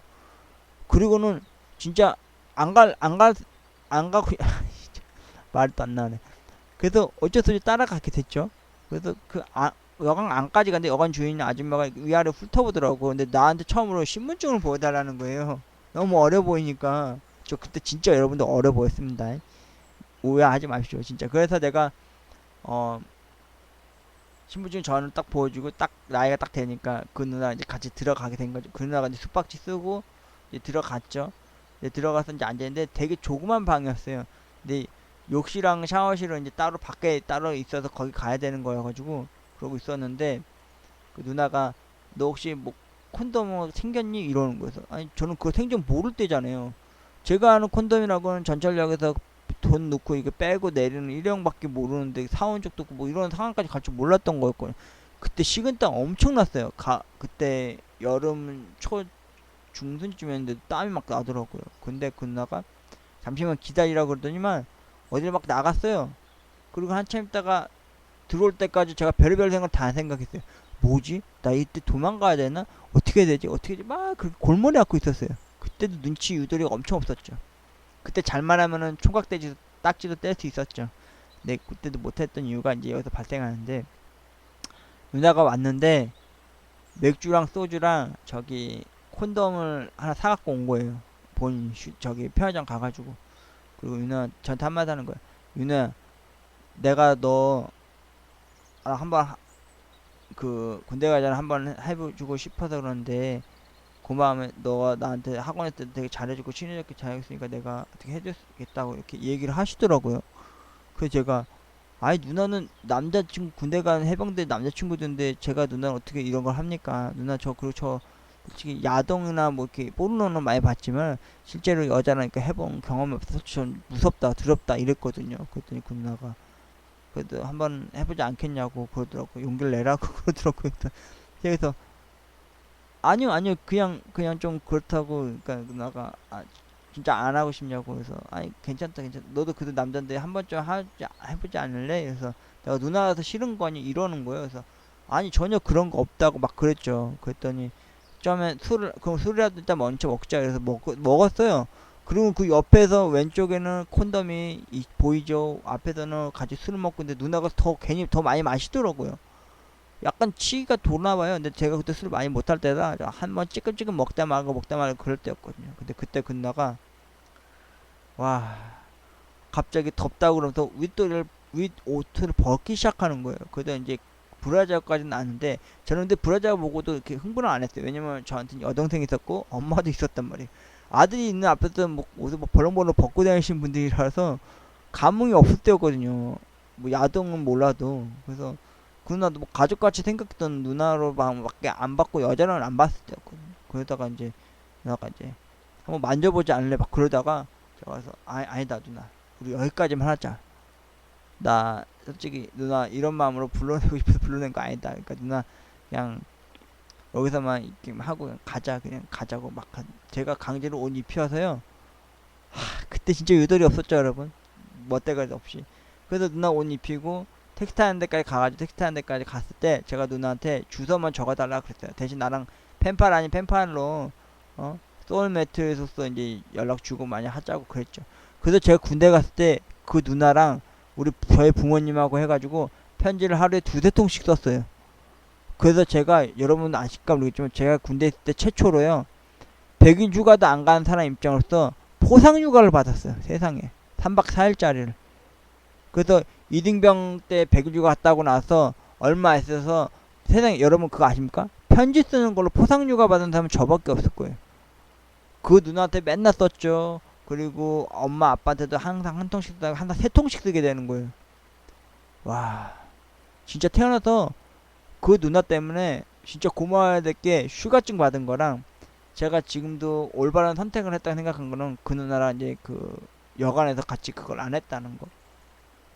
그리고는 진짜 안 가고 말도 안 나네. 그래서 어쩔 수 없이 따라가게 됐죠. 그래서 여관 안까지 갔는데 여관 주인 아줌마가 위아래 훑어보더라고. 근데 나한테 처음으로 신분증을 보여달라는 거예요. 너무 어려 보이니까. 저 그때 진짜 여러분들 어려 보였습니다. 오해하지 마십시오, 진짜. 그래서 내가 신분증 저는 딱 보여주고 딱 나이가 딱 되니까 그 누나 이제 같이 들어가게 된 거죠. 그 누나가 이제 숙박지 쓰고 이제 들어갔죠. 이제 들어가서 이제 앉았는데 되게 조그만 방이었어요. 근데 욕실랑 샤워실은 이제 따로 밖에 따로 있어서 거기 가야 되는 거여가지고 그러고 있었는데, 그 누나가 너 혹시 뭐 콘돔 생겼니? 이러는 거여서, 아니 저는 그거 생전 모를 때잖아요. 제가 아는 콘돔이라고는 전철역에서 돈 넣고 이거 빼고 내리는 일형밖에 모르는데 사온 적도 없고 뭐 이런 상황까지 갈 줄 몰랐던 거였거든요. 그때 식은땀 엄청 났어요. 그때 여름 초 중순쯤이었는데 땀이 막 나더라고요. 근데 그 누나가 잠시만 기다리라 그러더니만 어딜 막 나갔어요. 그리고 한참 있다가 들어올 때까지 제가 별의별 생각 다 생각했어요. 뭐지? 나 이때 도망가야 되나? 어떻게 해야 되지? 어떻게 되지? 막 그 골머리 앓고 있었어요. 그때도 눈치 유도리가 엄청 없었죠. 그때 잘만 하면은 총각돼지 딱지도 뗄 수 있었죠. 근데 그때도 못했던 이유가 이제 여기서 발생하는데, 누나가 왔는데 맥주랑 소주랑 저기 콘돔을 하나 사갖고 온 거예요. 본인 저기 편의점 가가지고. 그리고 누나 저한테 한마디 하는 거야. 누나, 내가 너 한번 그 군대 가자는 한번 해주고 싶어서 그러는데 고마우면 너가 나한테 학원에 때 되게 잘해주고 친해졌게 잘했으니까 내가 어떻게 해줬겠다고 이렇게 얘기를 하시더라고요. 그래서 제가, 아이 누나는 남자친구 군대 간 해병대 남자친구들인데 제가 누나는 어떻게 이런 걸 합니까? 누나 저 그리고 저 솔직히 야동이나 뭐 이렇게 포르노는 많이 봤지만 실제로 여자라니까 해본 경험이 없어서 좀 무섭다 두렵다 이랬거든요. 그랬더니 그 누나가 그래도 한번 해보지 않겠냐고 그러더라고. 용기를 내라고 그러더라고요. 그래서 아니요 그냥 좀 그렇다고. 그러니까 누나가 진짜 안 하고 싶냐고. 그래서 아니 괜찮다 너도 그래도 남잔데 한 번쯤 해보지 않을래? 그래서 내가 누나라서 싫은 거니 이러는 거예요. 그래서 아니 전혀 그런 거 없다고 막 그랬죠. 그랬더니 처음에 그럼 술이라도 일단 먼저 먹자. 그래서 먹었어요. 그리고 그 옆에서 왼쪽에는 콘돔이 보이죠. 앞에서는 같이 술을 먹고 있는데 누나가 괜히 더 많이 마시더라고요. 약간 치가 도나봐요. 근데 제가 그때 술 많이 못할 때라 한번 찌끔찌끔 먹다 말고 그럴 때였거든요. 근데 그때 그 누나가 와 갑자기 덥다고 그러면서 윗옷을 벗기 시작하는 거예요. 그러다 이제 브라자까지는 아는데 저는 근데 브라자 보고도 이렇게 흥분을 안 했어요. 왜냐면 저한테 여동생이 있었고 엄마도 있었단 말이에요. 아들이 있는 앞에서 뭐 옷을 뭐 벌렁벌렁 벗고 다니시는 분들이라서 감흥이 없을 때였거든요. 뭐 야동은 몰라도. 그래서 그 누나도 뭐 가족같이 생각했던 누나로밖에 안 받고 여자는 안 봤을 때였거든요. 그러다가 이제 누나가 이제 한번 만져보지 않을래 막 그러다가 제가 와서 아니다 누나 우리 여기까지만 하자. 나 솔직히 누나 이런 마음으로 불러내고 싶어서 불러낸 거 아니다. 그러니까 누나 그냥 여기서만 이렇게 하고 그냥 가자고 막 제가 강제로 옷 입혀서요. 그때 진짜 유도리 없었죠 여러분. 멋대가리 없이. 그래서 누나 옷 입히고 택시 타는 데까지 가가지고 택시 타는 데까지 갔을 때 제가 누나한테 주소만 적어달라 그랬어요. 대신 나랑 펜팔 아닌 펜팔로 소울매트에서 이제 연락 주고 많이 하자고 그랬죠. 그래서 제가 군대 갔을 때 그 누나랑 저희 부모님하고 해가지고 편지를 하루에 2~3통씩 썼어요. 그래서 제가 여러분 아실까 모르겠지만 제가 군대 있을 때 최초로요 100일 휴가도 안 가는 사람 입장으로서 포상 휴가를 받았어요. 세상에 3박 4일짜리를. 그래서 이등병 때 100일 휴가 갔다 오고 나서 얼마 있어서 세상에 여러분 그거 아십니까? 편지 쓰는 걸로 포상 휴가 받은 사람은 저밖에 없을 거예요. 그 누나한테 맨날 썼죠. 그리고 엄마 아빠한테도 항상 한 통씩 쓰다가 항상 3통씩 쓰게 되는 거예요. 와 진짜 태어나서 그 누나 때문에 진짜 고마워야 될 게 휴가증 받은 거랑 제가 지금도 올바른 선택을 했다고 생각한 거는 그 누나랑 이제 그 여관에서 같이 그걸 안 했다는 거.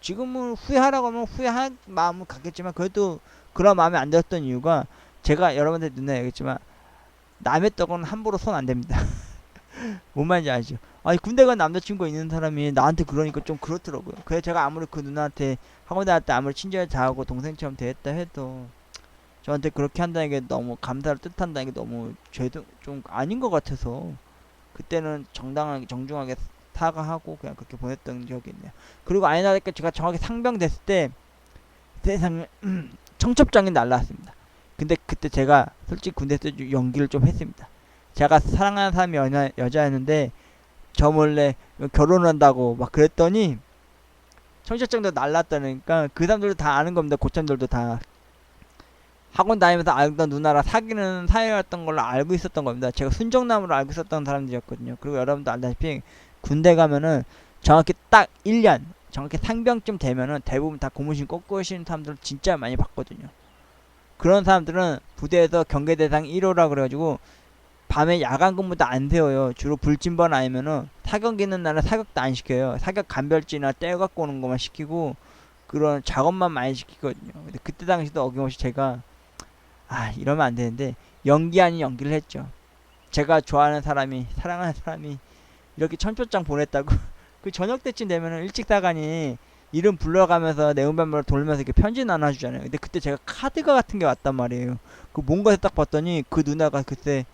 지금은 후회하라고 하면 후회할 마음은 갖겠지만 그래도 그런 마음이 안 들었던 이유가 제가 여러분한테 누나 얘기했지만 남의 떡은 함부로 손 안 댑니다. 뭔 말인지 알죠? 아니 군대 간 남자친구 있는 사람이 나한테 그러니까 좀 그렇더라고요. 그래서 제가 아무리 그 누나한테 학원 다닐 때 아무리 친절히 잘하고 동생처럼 대했다 해도 저한테 그렇게 한다는 게 너무 감사를 뜻한다는 게 너무 죄도 좀 아닌 것 같아서 그때는 정중하게 사과하고 그냥 그렇게 보냈던 기억이 있네요. 그리고 아이나니까 제가 정확히 상병됐을 때 세상에 청첩장이 날라왔습니다. 근데 그때 제가 솔직히 군대에서 연기를 좀 했습니다. 제가 사랑하는 사람이 여자였는데 저 몰래 결혼한다고 막 그랬더니 청첩장도 날랐다니까 그 사람들도 다 아는 겁니다. 고참들도 다 학원 다니면서 알던 누나랑 사귀는 사이였던 걸로 알고 있었던 겁니다. 제가 순정남으로 알고 있었던 사람들이었거든요. 그리고 여러분도 알다시피 군대 가면은 정확히 딱 1년 정확히 상병쯤 되면은 대부분 다 고무신 꺾고 오시는 사람들 진짜 많이 봤거든요. 그런 사람들은 부대에서 경계대상 1호라 그래가지고 밤에 야간 근무도 안 세워요. 주로 불침번 아니면은 사격 있는 날은 사격도 안 시켜요. 사격 간별지나 떼어 갖고 오는 것만 시키고 그런 작업만 많이 시키거든요. 근데 그때 당시도 어김없이 제가 이러면 안 되는데 연기 아닌 연기를 했죠. 제가 좋아하는 사람이 사랑하는 사람이 이렇게 청첩장 보냈다고 그 저녁 때쯤 되면은 일찍 사간이 이름 불러가면서 내음반으로 돌면서 이렇게 편지 나눠주잖아요. 근데 그때 제가 카드가 같은 게 왔단 말이에요. 그 뭔가 딱 봤더니 그 누나가 그때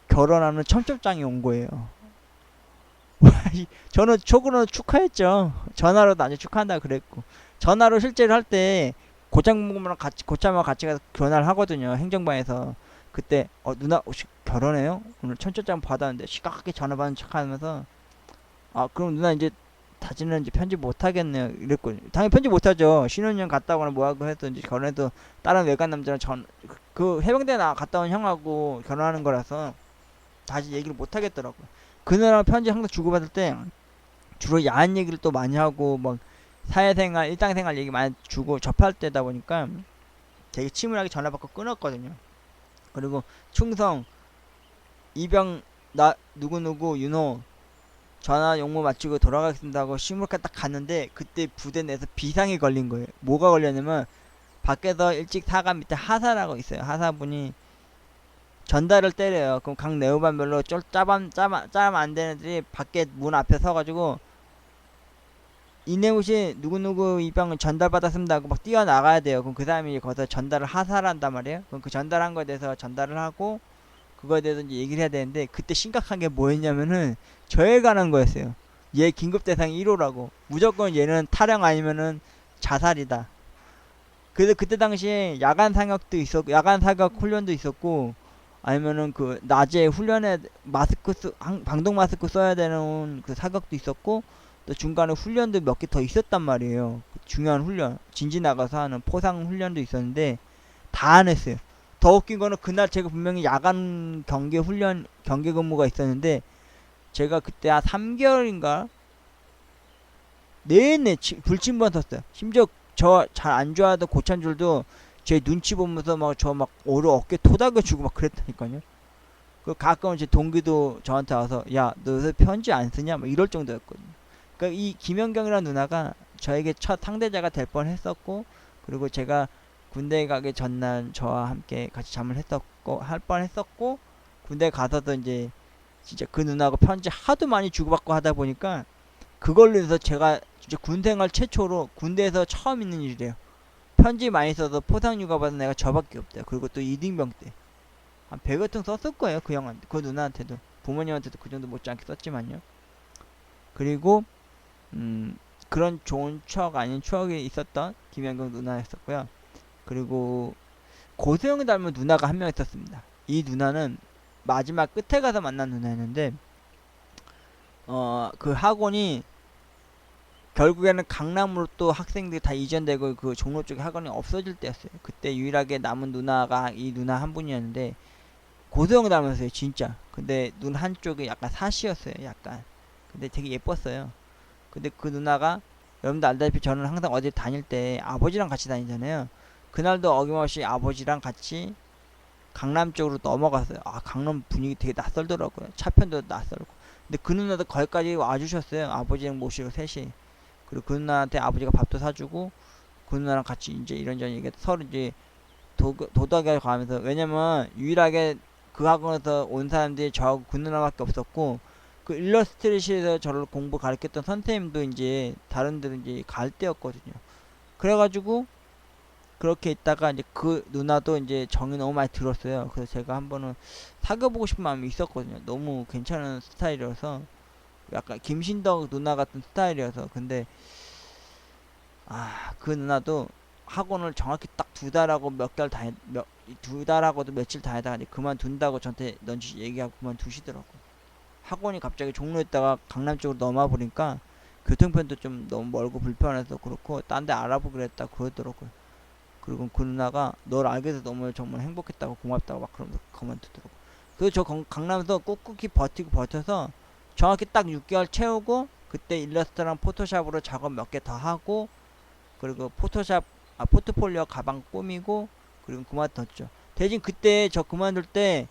결혼하는 청첩장이 온 거예요. 저는 속으로는 축하했죠. 전화로 나중에 축하한다 그랬고 전화로 실제로 할 때 고장모랑 같이 고참하고 같이 가서 전화를 하거든요. 행정반에서 그때 누나 혹시 결혼해요? 오늘 청첩장 받았는데 시각하게 전화 받는 척하면서 그럼 누나 이제 다시는 이제 편집 못 하겠네요. 이랬거든요. 당연히 편집 못 하죠. 신혼여행 갔다 오거나 뭐하고 해도 이제 결혼해도 다른 외간 남자랑 그 해병대 갔다 온 형하고 결혼하는 거라서 다시 얘기를 못 하겠더라고요. 그녀랑 편지 항상 주고받을 때 주로 야한 얘기를 또 많이 하고 막 사회생활, 일상생활 얘기 많이 주고 접할 때다 보니까 되게 침울하게 전화 받고 끊었거든요. 그리고 충성, 이병, 나 누구누구 윤호 전화 용무 마치고 돌아가겠습니다 하고 시무룩하게 딱 갔는데 그때 부대 내에서 비상이 걸린 거예요. 뭐가 걸렸냐면 밖에서 일찍 사관 밑에 하사라고 있어요. 하사분이 전달을 때려요. 그럼 각 내후반별로 짜면 안 되는 애들이 밖에 문 앞에 서가지고 이내무시 누구누구 입양을 전달받았습니다 하고 막 뛰어나가야 돼요. 그럼 그 사람이 거기서 전달을 하사를 한단 말이에요. 그럼 그 전달한 거에 대해서 전달을 하고 그거에 대해서 이제 얘기를 해야 되는데 그때 심각한 게 뭐였냐면은 저에 관한 거였어요. 얘 긴급 대상 1호라고. 무조건 얘는 탈영 아니면은 자살이다. 그래서 그때 당시에 야간 사격도 있었고 야간 사격 훈련도 있었고 아니면은 그 낮에 훈련에 방독 마스크 써야 되는 그 사격도 있었고 또 중간에 훈련도 몇 개 더 있었단 말이에요. 중요한 훈련 진지 나가서 하는 포상 훈련도 있었는데 다 안 했어요. 더 웃긴 거는 그날 제가 분명히 야간 경계 근무가 있었는데 제가 그때 한 3개월인가 내내 불침번 섰어요. 심지어 저 잘 안 좋아하던 고참줄도 제 눈치 보면서 막 오로 어깨 토닥여 주고 막 그랬다니까요. 그 가끔 제 동기도 저한테 와서 야 너 요새 편지 안 쓰냐 막 이럴 정도였거든요. 그러니까 이 김연경이라는 누나가 저에게 첫 상대자가 될 뻔했었고 그리고 제가 군대 가기 전날 저와 함께 같이 잠을 했었고 할 뻔했었고 군대 가서도 이제 진짜 그 누나하고 편지 하도 많이 주고받고 하다 보니까 그걸로 해서 제가 진짜 군생활 최초로 군대에서 처음 있는 일이래요. 편지 많이 써서 포상휴가 받은 애가 저밖에 없대요. 그리고 또 이등병 때 한 100여 통 썼을 거예요. 그 형한테 그 누나한테도 부모님한테도 그 정도 못지않게 썼지만요. 그리고 그런 좋은 추억 아닌 추억이 있었던 김연경 누나였었고요. 그리고 고소영 닮은 누나가 한 명 있었습니다. 이 누나는 마지막 끝에 가서 만난 누나였는데 그 학원이 결국에는 강남으로 또 학생들이 다 이전되고 그 종로 쪽에 학원이 없어질 때였어요. 그때 유일하게 남은 누나가 이 누나 한 분이었는데 고소영 닮았어요 진짜. 근데 눈 한쪽이 약간 사시였어요 약간. 근데 되게 예뻤어요. 근데 그 누나가 여러분들 알다시피 저는 항상 어디 다닐 때 아버지랑 같이 다니잖아요. 그날도 어김없이 아버지랑 같이 강남 쪽으로 넘어갔어요. 강남 분위기 되게 낯설더라고요. 차편도 낯설고. 근데 그 누나도 거기까지 와주셨어요. 아버지랑 모시고 셋이. 그리고 그 누나한테 아버지가 밥도 사주고 그 누나랑 같이 이제 이런저런 얘기해서 서로 이제 도덕에 가면서 왜냐면 유일하게 그 학원에서 온 사람들이 저하고 그 누나밖에 없었고 그 일러스트레이션에서 저를 공부 가르쳤던 선생님도 이제 다른 데는 이제 갈 때였거든요. 그래가지고 그렇게 있다가 이제 그 누나도 이제 정이 너무 많이 들었어요. 그래서 제가 한 번은 사귀어보고 싶은 마음이 있었거든요. 너무 괜찮은 스타일이어서 약간 김신덕 누나 같은 스타일이어서 근데 그 누나도 학원을 정확히 딱 2달하고 몇 개월 2달하고도 며칠 다니다가 이제 그만둔다고 저한테 넌지 얘기하고 그만두시더라고요. 학원이 갑자기 종로에다가 강남 쪽으로 넘어버리니까 교통편도 좀 너무 멀고 불편해서 그렇고 딴 데 알아보고 그랬다 그러더라고요. 그리고 그 누나가 널 알게 돼서 너무 정말 행복했다고 고맙다고 막 그러면서 그만두더라고. 그래서 저 강남에서 꿋꿋이 버텨서 정확히 딱 6개월 채우고 그때 일러스트랑 포토샵으로 작업 몇 개 더 하고 그리고 포트폴리오 가방 꾸미고 그리고 그만뒀죠. 대신 그때 저 그만둘 때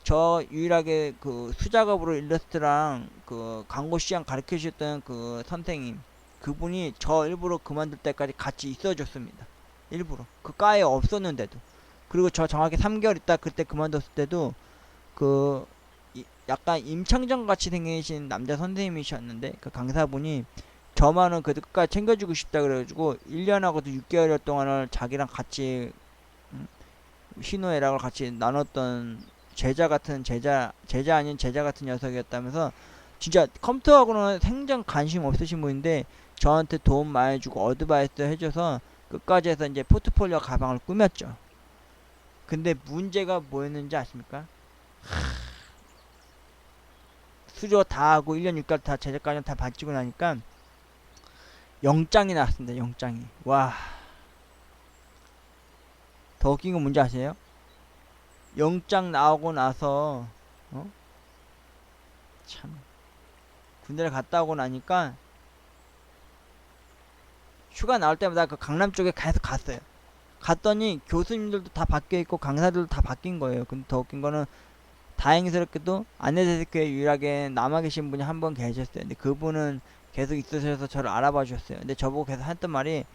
저 유일하게 그 수작업으로 일러스트랑 그 광고 시장 가르쳐 주셨던 그 선생님, 그분이 저 일부러 그만둘 때까지 같이 있어 줬습니다. 일부러 그 과에 없었는데도. 그리고 저 정확히 3개월 있다 그때 그만뒀을 때도 그 약간 임창정 같이 생기신 남자 선생님이셨는데, 그 강사분이 저만은 그래도 끝까지 챙겨주고 싶다 그래가지고 1년하고도 6개월 동안을 자기랑 같이 희노애락을 같이 나눴던 제자 같은 제자 아닌 제자 같은 녀석이었다면서, 진짜 컴퓨터하고는 생전 관심 없으신 분인데 저한테 도움 많이 주고 어드바이스 해줘서 끝까지 해서 이제 포트폴리오 가방을 꾸몄죠. 근데 문제가 뭐였는지 아십니까? 수료 다 하고 1년 6개월 다 제자까지 다 바치고 나니까 영장이 나왔습니다. 영장이. 와, 더 웃긴 건 뭔지 아세요? 영장 나오고 나서 참 군대를 갔다 오고 나니까 휴가 나올 때마다 그 강남 쪽에 계속 갔어요. 갔더니 교수님들도 다 바뀌어 있고 강사들도 다 바뀐 거예요. 근데 더 웃긴 거는 다행스럽게도 안내대학교에 유일하게 남아 계신 분이 한 분 계셨어요. 근데 그분은 계속 있으셔서 저를 알아봐 주셨어요. 근데 저보고 계속 했던 말이,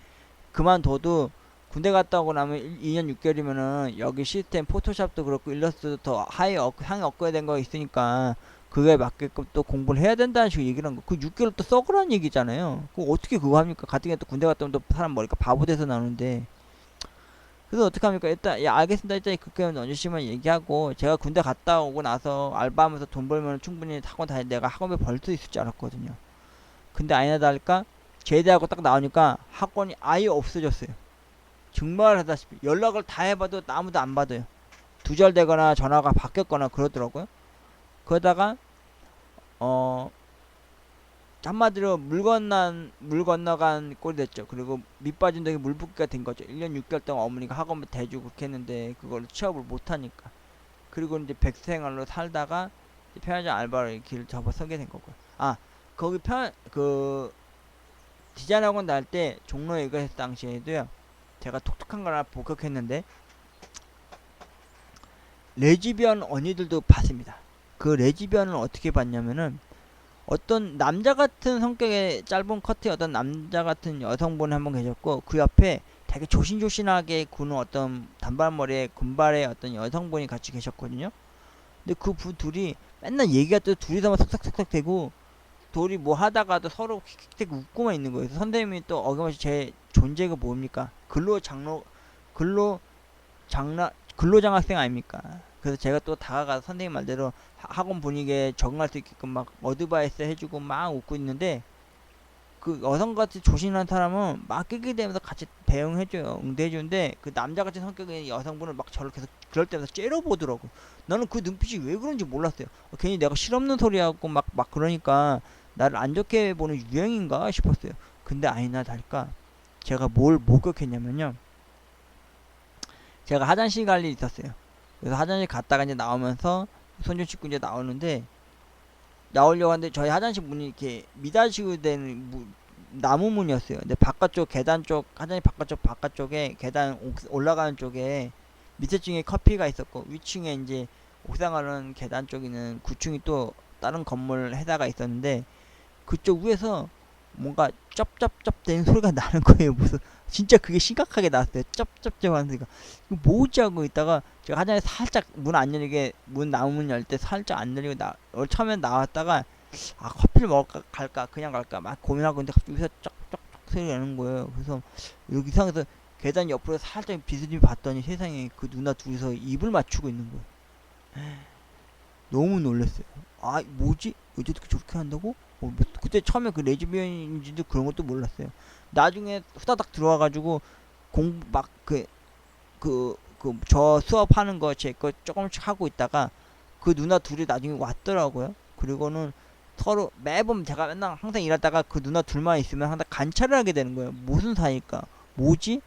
그만둬도 군대 갔다 오고 나면 2년 6개월이면은 여기 시스템 포토샵도 그렇고 일러스트도 더 상위 업그레이드 된 거 있으니까 그거에 맞게끔 또 공부를 해야 된다는 식으로 얘기를 한 거. 그 6개월 또 썩으라는 얘기잖아요. 그 어떻게 그거 합니까? 같은 게 또 군대 갔다 오면 또 사람 머리가 바보 돼서 나오는데. 그래서 어떡합니까? 일단, 야, 알겠습니다. 일단 그렇게 넣어주시면 얘기하고, 제가 군대 갔다 오고 나서 알바하면서 돈 벌면 충분히 학원 다니, 내가 학원비 벌 수 있을 줄 알았거든요. 근데 아니나 다를까? 제대하고 딱 나오니까 학원이 아예 없어졌어요. 정말 하다시피 연락을 다 해봐도 아무도 안 받아요. 두절되거나 전화가 바뀌었거나 그러더라고요. 그러다가 한마디로 물 건너간 꼴이 됐죠. 그리고 밑빠진 덕에 물붓기가 된 거죠. 1년 6개월 동안 어머니가 학원비 대주고 그렇게 했는데 그걸 취업을 못하니까. 그리고 이제 백수생활로 살다가 편의점 알바로 길을 접어서게 된 거고요. 아, 거기 디자인 학원 다닐 때 종로에 이거 했을 당시에도요, 제가 독특한 걸 하나 목격했는데, 레즈비언 언니들도 봤습니다. 그 레즈비언을 어떻게 봤냐면은, 어떤 남자 같은 성격의 짧은 커트의 어떤 남자 같은 여성분이 한 분 계셨고, 그 옆에 되게 조신조신하게 구는 어떤 단발머리에 군발의 어떤 여성분이 같이 계셨거든요. 근데 그 둘이 맨날 얘기가 또 둘이서만 석석석석 대고, 둘이 뭐 하다가도 서로 킥킥대고 웃고만 있는 거예요. 선생님이 또 어김없이 제 존재가 뭡니까? 근로장학생 아닙니까? 그래서 제가 또 다가가서 선생님 말대로 학원 분위기에 적응할 수 있게끔 막 어드바이스 해주고 막 웃고 있는데, 그 여성같이 조신한 사람은 막 끼게 되면서 같이 대응해줘요. 응대해주는데, 그 남자같이 성격의 여성분을 막 저를 계속 그럴 때마다 째려보더라고. 나는 그 눈빛이 왜 그런지 몰랐어요. 괜히 내가 실없는 소리 하고 막 그러니까 나를 안 좋게 보는 유형인가 싶었어요. 근데 아니나 다를까 제가 뭘 목격했냐면요, 제가 화장실 갈 일이 있었어요. 그래서 화장실 갔다가 이제 나오면서 손 좀 씻고 이제 나오는데, 나오려고 하는데 저희 화장실 문이 이렇게 미닫이고 된 나무 문이었어요. 근데 바깥쪽 계단 쪽, 화장실 바깥쪽에 계단 올라가는 쪽에 밑에 층에 커피가 있었고, 위층에 이제 옥상하는 계단 쪽에는 9층이 또 다른 건물 해다가 있었는데, 그쪽 위에서 뭔가 쩝쩝쩝 되는 소리가 나는 거예요. 무슨 진짜 그게 심각하게 나왔어요. 쩝쩝쩝 하는 소리가. 이거 뭐지 하고 있다가 제가 화장실 살짝 문 안 열리게, 나무 문 열 때 살짝 안 열리고 처음엔 나왔다가, 아, 커피를 먹을까 갈까 그냥 갈까 막 고민하고 있는데 갑자기 여기서 쩍쩍쩍 소리가 나는 거예요. 그래서 여기 이상해서 계단 옆으로 살짝 비스듬히 봤더니 세상에 그 누나 둘이서 입을 맞추고 있는 거예요. 너무 놀랐어요. 아, 뭐지? 여자들이 저렇게 한다고? 그때 처음에 그 레즈비언인지도 그런 것도 몰랐어요. 나중에 후다닥 들어와가지고 저 수업하는 거 제 거 조금씩 하고 있다가 그 누나 둘이 나중에 왔더라고요. 그리고는 서로 매번 제가 맨날 항상 일하다가 그 누나 둘만 있으면 항상 관찰을 하게 되는 거예요. 무슨 사이일까? 뭐지?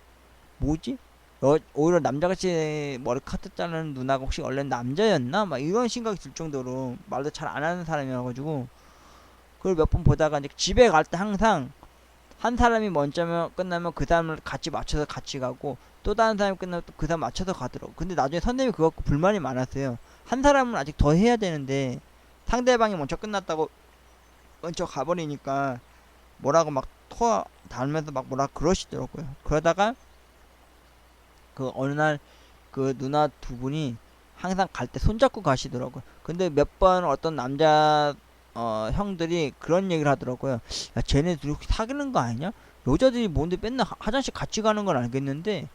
오히려 남자같이 머리 카트 자르는 누나가 혹시 원래 남자였나? 막 이런 생각이 들 정도로 말도 잘 안 하는 사람이어가지고, 그걸 몇 번 보다가 이제 집에 갈 때 항상 한 사람이 먼저 끝나면 그 사람을 같이 맞춰서 같이 가고, 또 다른 사람이 끝나면 또 그 사람 맞춰서 가더라고. 근데 나중에 선생님이 그거 갖고 불만이 많았어요. 한 사람은 아직 더 해야 되는데 상대방이 먼저 끝났다고 먼저 가버리니까 뭐라고 막 토 달면서 막 뭐라 그러시더라고요. 그러다가 그 어느 날 그 누나 두 분이 항상 갈 때 손잡고 가시더라고요. 근데 몇 번 어떤 남자 형들이 그런 얘기를 하더라고요. 야, 쟤네 둘이 혹시 사귀는 거 아니냐? 여자들이 뭔데 맨날 화장실 같이 가는 건 알겠는데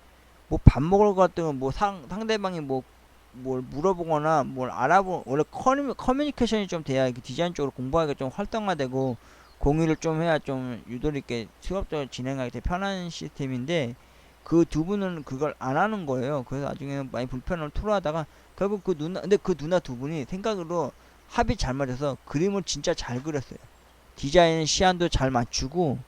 뭐 밥 먹으러 갔다가 뭐 상대방이 뭐 뭘 물어보거나 뭘 원래 커뮤니케이션이 좀 돼야 이게 디자인 쪽으로 공부하기가 좀 활성화되고 공유를 좀 해야 좀 유도리 있게 수업적으로 진행하기 되게 편한 시스템인데 그 두 분은 그걸 안 하는 거예요. 그래서 나중에는 많이 불편을 토로하다가 결국 근데 그 누나 두 분이 생각으로 합이 잘 맞아서 그림을 진짜 잘 그렸어요. 디자인 시안도 잘 맞추고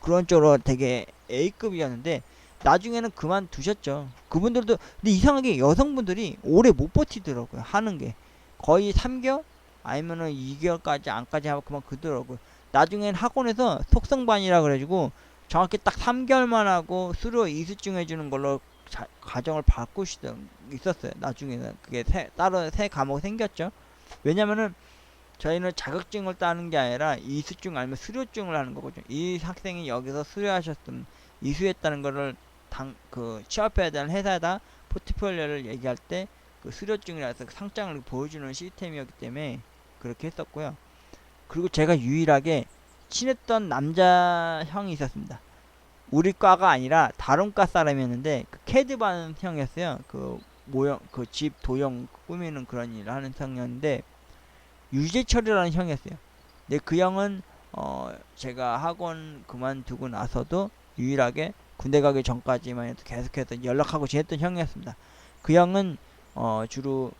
그런 쪽으로 되게 A급이었는데 나중에는 그만두셨죠. 그분들도 근데 이상하게 여성분들이 오래 못 버티더라고요. 하는 게 거의 3개월 아니면은 2개월까지 안까지 하고 그만 그더라고요. 나중엔 학원에서 속성반이라 그래가지고 정확히 딱 3개월만 하고 수료 이수증 해주는 걸로 과정을 바꾸시던 있었어요. 나중에는 그게 따로 새 과목 생겼죠. 왜냐면은 저희는 자격증을 따는 게 아니라 이수증 아니면 수료증을 하는 거거든요. 이 학생이 여기서 수료하셨음 이수했다는 거를 취업해야 되는 회사에다 포트폴리오를 얘기할 때 그 수료증이라서 상장을 보여주는 시스템이었기 때문에 그렇게 했었고요. 그리고 제가 유일하게 친했던 남자 형이 있었습니다. 우리 과가 아니라 다른 과 사람이었는데 그 캐드반 형이었어요. 그 모형 그 집 도형 꾸미는 그런 일을 하는 형이었는데 유재철이라는 형이었어요. 근데 그 형은 제가 학원 그만두고 나서도 유일하게 군대 가기 전까지만 해도 계속해서 연락하고 지냈던 형이었습니다. 그 형은 주로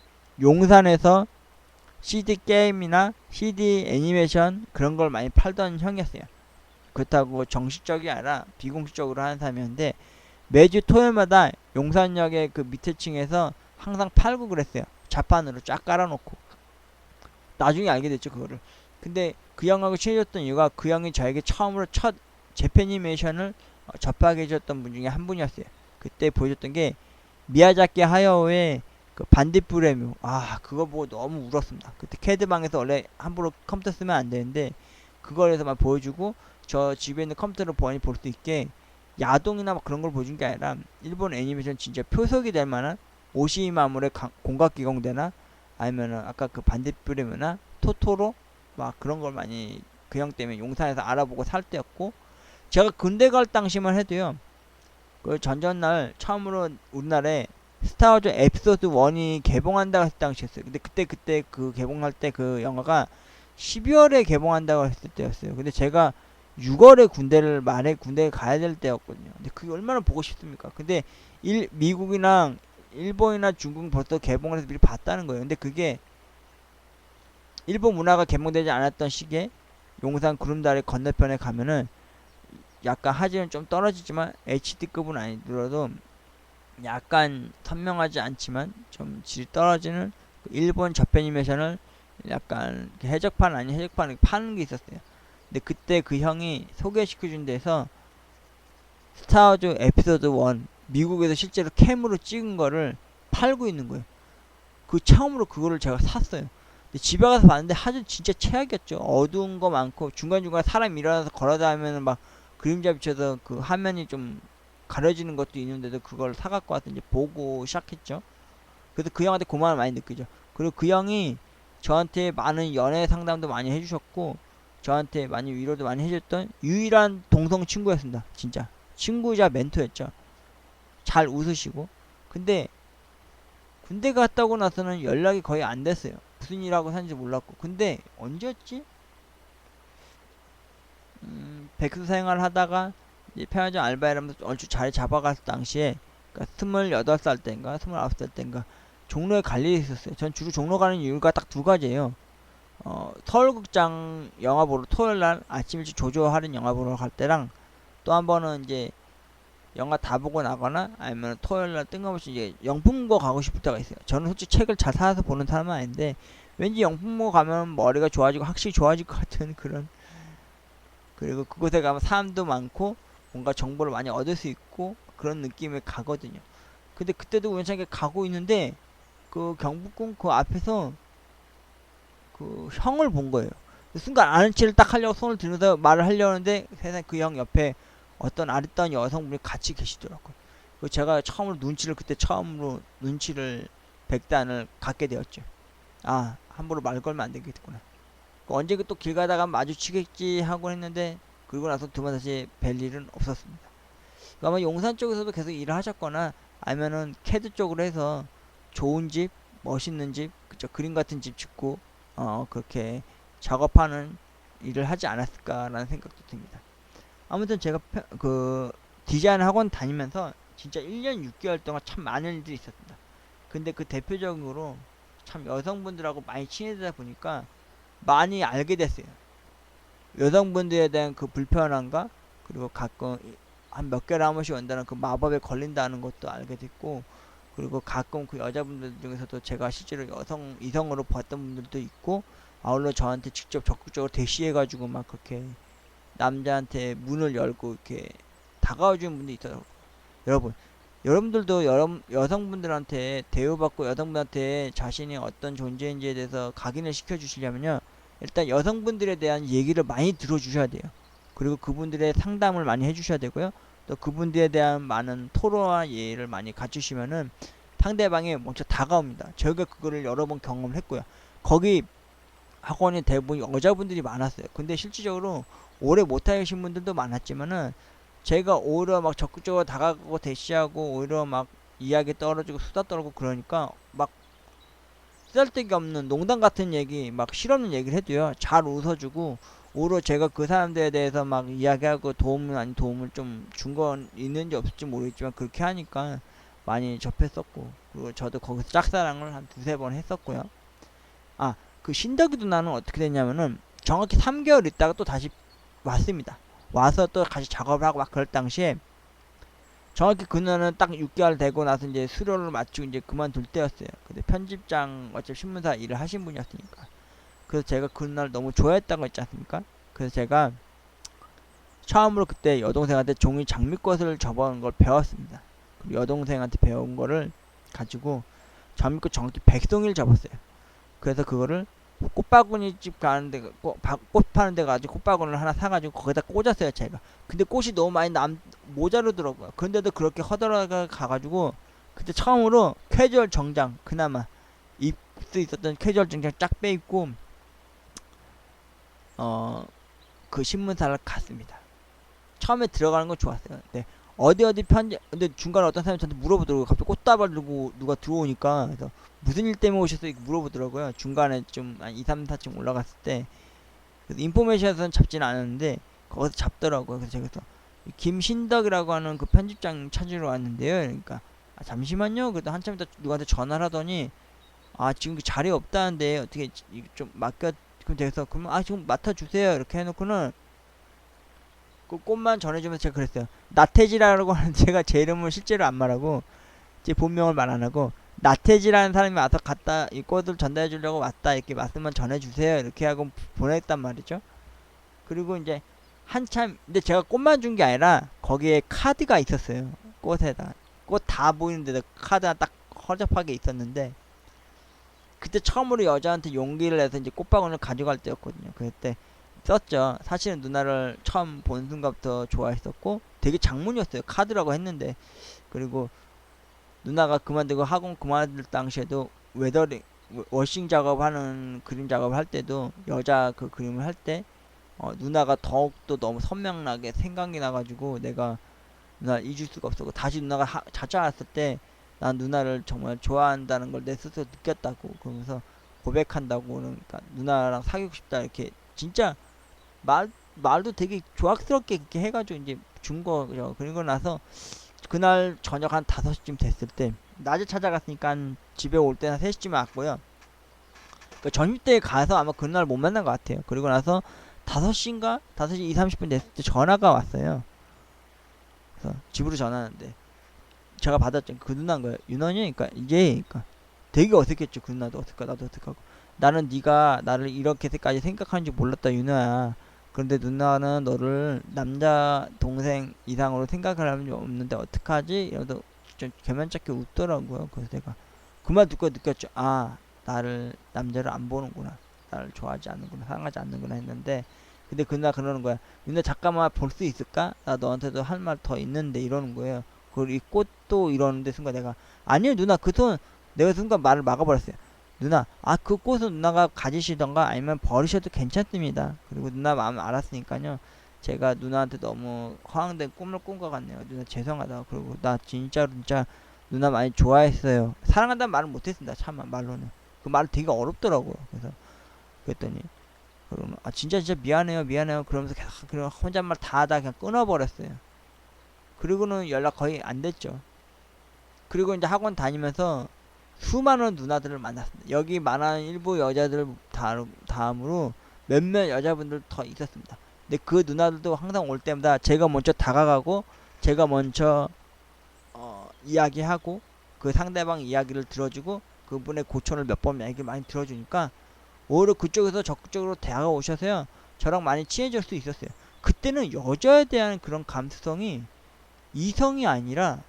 용산에서 CD 게임이나 CD 애니메이션 그런 걸 많이 팔던 형이었어요. 그렇다고 정식적이 아니라 비공식적으로 하는 사람이었는데 매주 토요일마다 용산역의 그 밑에 층에서 항상 팔고 그랬어요. 자판으로 쫙 깔아놓고. 나중에 알게 됐죠 그거를. 근데 그 형하고 친해졌던 이유가 그 형이 저에게 처음으로 첫 재패니메이션을 접하게 해줬던 분 중에 한 분이었어요. 그때 보여줬던 게 미야자키 하야오의 그 반딧불의 묘. 그거 보고 너무 울었습니다. 그때 캐드방에서 원래 함부로 컴퓨터 쓰면 안 되는데 그거에서만 보여주고 저 집에 있는 컴퓨터를 많이 볼 수 있게 야동이나 막 그런 걸 보여준 게 아니라 일본 애니메이션 진짜 표석이 될 만한 오시마물의 공각기공대나 아니면은 아까 그 반딧불의 묘나 토토로 막 그런 걸 많이 그 형 때문에 용산에서 알아보고 살 때였고 제가 군대 갈 당시만 해도요. 그 전전날 처음으로 우리나라에 스타워즈 에피소드 1이 개봉한다고 했을 당시였어요. 근데 그때 그 개봉할 때 그 영화가 12월에 개봉한다고 했을 때였어요. 근데 제가 6월에 군대에 가야 될 때였거든요. 근데 그게 얼마나 보고 싶습니까? 근데 미국이랑 일본이나 중국 벌써 개봉을 해서 미리 봤다는 거예요. 근데 그게 일본 문화가 개봉되지 않았던 시기에 용산 구름다리 건너편에 가면은 약간 화질은 좀 떨어지지만 HD급은 아니더라도 약간 선명하지 않지만 좀 질이 떨어지는 일본 저패니메이션을 약간 해적판 아닌 해적판을 파는 게 있었어요. 근데 그때 그 형이 소개시켜준 데서 스타워즈 에피소드 1 미국에서 실제로 캠으로 찍은 거를 팔고 있는 거예요. 그 처음으로 그거를 제가 샀어요. 근데 집에 가서 봤는데 화질 진짜 최악이었죠. 어두운 거 많고 중간중간 사람 일어나서 걸어다니면 막 그림자 비춰서 그 화면이 좀 가려지는 것도 있는데도 그걸 사갖고 와서 이제 보고 시작했죠. 그래서 그 형한테 고마움을 많이 느끼죠. 그리고 그 형이 저한테 많은 연애 상담도 많이 해주셨고 저한테 많이 위로도 많이 해줬던 유일한 동성 친구였습니다. 진짜 친구자 멘토였죠. 잘 웃으시고. 근데 군대 갔다 오고 나서는 연락이 거의 안 됐어요. 무슨 일하고 사는지 몰랐고. 근데 언제였지? 백수 생활 하다가 이제 편의점 알바하면서 얼추 자리 잡아갔을 당시에 그러니까 28살 때인가 29살 때인가 종로에 갈 일이 있었어요. 전 주로 종로 가는 이유가 딱 두 가지예요. 서울극장 영화 보러 토요일날 아침 일찍 조조 할인 영화 보러 갈 때랑 또 한 번은 이제 영화 다 보고 나거나 아니면 토요일날 뜬금없이 이제 영풍고 가고 싶을 때가 있어요. 저는 솔직히 책을 잘 사서 보는 사람은 아닌데 왠지 영풍고 가면 머리가 좋아지고 확실히 좋아질 것 같은 그런 그리고 그곳에 가면 사람도 많고 뭔가 정보를 많이 얻을 수 있고 그런 느낌에 가거든요. 근데 그때도 우연찮게 가고 있는데 그 경복궁 그 앞에서 그 형을 본 거예요. 그 순간 아는 체를 딱 하려고 손을 들면서 말을 하려는데 세상에 그 형 옆에 어떤 아리따운 여성분이 같이 계시더라고요. 그 제가 처음으로 눈치를 그때 처음으로 눈치를 백단을 갖게 되었죠. 아, 함부로 말 걸면 안 되겠구나. 그 언제 또 길 가다가 마주치겠지 하고 했는데 그리고 나서 두 번 다시 뵐 일은 없었습니다. 그 아마 용산 쪽에서도 계속 일을 하셨거나 아니면은 캐드 쪽으로 해서 좋은 집, 멋있는 집, 그쵸 그림 같은 집 짓고 그렇게 작업하는 일을 하지 않았을까라는 생각도 듭니다. 아무튼 제가 그 디자인 학원 다니면서 진짜 1년 6개월 동안 참 많은 일들이 있었습니다. 근데 그 대표적으로 참 여성분들하고 많이 친해지다 보니까 많이 알게 됐어요. 여성분들에 대한 그 불편함과 그리고 가끔 한 몇 개월에 한 번씩 온다는 그 마법에 걸린다는 것도 알게 됐고 그리고 가끔 그 여자분들 중에서도 제가 실제로 이성으로 봤던 분들도 있고 아울러 저한테 직접 적극적으로 대시해가지고 막 그렇게 남자한테 문을 열고 이렇게 다가와주는 분도 있더라고요. 여러분들도 여성분들한테 대우받고 여성분한테 자신이 어떤 존재인지에 대해서 각인을 시켜주시려면요. 일단 여성분들에 대한 얘기를 많이 들어주셔야 돼요. 그리고 그분들의 상담을 많이 해주셔야 되고요. 또 그분들에 대한 많은 토론과 예의를 많이 갖추시면은 상대방이 먼저 다가옵니다. 저희가 그거를 여러 번 경험을 했고요. 거기 학원이 대부분 여자분들이 많았어요. 근데 실질적으로 오래 못하신 분들도 많았지만은 제가 오히려 막 적극적으로 다가가고 대시하고 오히려 막 이야기 떨어지고 수다 떨고 그러니까 막 쓰잘데기 없는 농담 같은 얘기 막 실없는 얘기를 해도요 잘 웃어주고 오히려 제가 그 사람들에 대해서 막 이야기하고 도움을 아닌 도움을 좀 준 건 있는지 없을지 모르겠지만 그렇게 하니까 많이 접했었고 그리고 저도 거기서 짝사랑을 한 두세 번 했었고요. 아, 그 신덕이 누나는 어떻게 됐냐면은 정확히 3개월 있다가 또 다시 왔습니다. 와서 또 같이 작업을 하고 막 그럴 당시에 정확히 그 누나는 딱 6개월 되고 나서 이제 수료를 마치고 이제 그만둘 때였어요. 근데 편집장 어차피 신문사 일을 하신 분이었으니까. 그래서 제가 그 누나를 너무 좋아했다고 했지 않습니까? 그래서 제가 처음으로 그때 여동생한테 종이 장미꽃을 접어온 걸 배웠습니다. 그리고 여동생한테 배운 거를 가지고 장미꽃 정확히 100송이를 접었어요. 그래서 그거를 꽃바구니 집 가는데 꽃 파는 데 가지고 꽃바구니를 하나 사가지고 거기다 꽂았어요 제가. 근데 꽃이 너무 많이 모자르더라고요. 그런데도 그렇게 허들어가 가가지고 그때 처음으로 캐주얼 정장 그나마 입을 수 있었던 캐주얼 정장 쫙 빼입고 그 신문사를 갔습니다. 처음에 들어가는 건 좋았어요. 네. 어디 편지 근데 중간에 어떤 사람이 저한테 물어보더라고요. 갑자기 꽃다발 들고 누가 들어오니까 그래서 무슨 일 때문에 오셨어요? 이렇게 물어보더라고요. 중간에 좀 한 2, 3, 4층 올라갔을 때 그래서 인포메이션에서는 잡지는 않았는데 거기서 잡더라고요. 그래서 제가 김신덕이라고 하는 그 편집장 찾으러 왔는데요. 그러니까 아, 잠시만요. 그래도 한참 있다 누구한테 전화를 하더니 아 지금 그 자리 없다는데 어떻게 좀 맡겨 그럼 돼서 그러면 아 지금 맡아주세요. 이렇게 해놓고는 그 꽃만 전해주면서 제가 그랬어요. 나태지라고 하는 제가 제 이름을 실제로 안 말하고 제 본명을 말 안 하고 나태지라는 사람이 와서 갖다 이 꽃을 전달해 주려고 왔다 이렇게 말씀만 전해주세요 이렇게 하고 보냈단 말이죠. 그리고 이제 한참 근데 제가 꽃만 준 게 아니라 거기에 카드가 있었어요. 꽃에다 꽃 다 보이는데도 카드가 딱 허접하게 있었는데 그때 처음으로 여자한테 용기를 내서 이제 꽃바구니를 가져갈 때였거든요. 그때 썼죠. 사실은 누나를 처음 본 순간부터 좋아했었고 되게 장문이었어요. 카드라고 했는데 그리고 누나가 그만두고 학원 그만둘 당시에도 워싱 작업하는 그림 작업을 할 때도 여자 그 그림을 할 때 누나가 더욱더 너무 선명하게 생각이 나가지고 내가 누나 잊을 수가 없었고 다시 누나가 찾아왔을 때 난 누나를 정말 좋아한다는 걸 내 스스로 느꼈다고 그러면서 고백한다고 그러니까 누나랑 사귀고 싶다 이렇게 진짜 말도 되게 조악스럽게 이렇게 해가지고 이제 준 거죠. 그리고 나서 그날 저녁 한 5시쯤 됐을 때 낮에 찾아갔으니까 한 집에 올 때는 3시쯤 왔고요. 그 점심때 가서 아마 그날 못 만난 것 같아요. 그리고 나서 5시인가? 5시 2, 30분 됐을 때 전화가 왔어요. 그래서 집으로 전화하는데 제가 받았죠. 그 누나인 거예요. 윤원이 그러니까 이제 그러니까 되게 어색했죠. 그 누나도 어색하고 나도 어색하고 나는 네가 나를 이렇게까지 생각하는지 몰랐다 윤호야. 그런데 누나는 너를 남자 동생 이상으로 생각을 하는 게 없는데 어떡하지? 이러다 좀 개면잡게 웃더라고요. 그래서 내가 그 말 듣고 느꼈죠. 아, 나를 남자를 안 보는구나, 나를 좋아하지 않는구나, 사랑하지 않는구나 했는데, 근데 그 누나 그러는 거야. 누나 잠깐만 볼 수 있을까? 나 너한테도 할 말 더 있는데, 이러는 거예요. 그리고 이 꽃도 이러는데 순간 내가, 아니요 누나, 그 손, 내가 순간 말을 막아버렸어요. 누나, 아, 그 꽃은 누나가 가지시던가 아니면 버리셔도 괜찮습니다. 그리고 누나 마음 알았으니까요, 제가 누나한테 너무 허황된 꿈을 꾼 것 같네요. 누나 죄송하다. 그리고 나 진짜로 진짜 누나 많이 좋아했어요. 사랑한다는 말은 못했습니다. 참아, 말로는. 그 말이 되게 어렵더라고요. 그래서 그랬더니, 그러면 아 진짜 진짜 미안해요 미안해요 그러면서 계속 그냥 혼잣말 다 하다 그냥 끊어버렸어요. 그리고는 연락 거의 안 됐죠. 그리고 이제 학원 다니면서 수많은 누나들을 만났습니다. 여기 말하는 일부 여자들 다음으로 몇몇 여자분들 더 있었습니다. 근데 그 누나들도 항상 올 때마다 제가 먼저 다가가고, 제가 먼저 이야기하고, 그 상대방 이야기를 들어주고, 그분의 고초를 몇 번 얘기 많이 들어주니까 오히려 그쪽에서 적극적으로 다가오셔서요, 저랑 많이 친해질 수 있었어요. 그때는 여자에 대한 그런 감수성이 이성이 아니라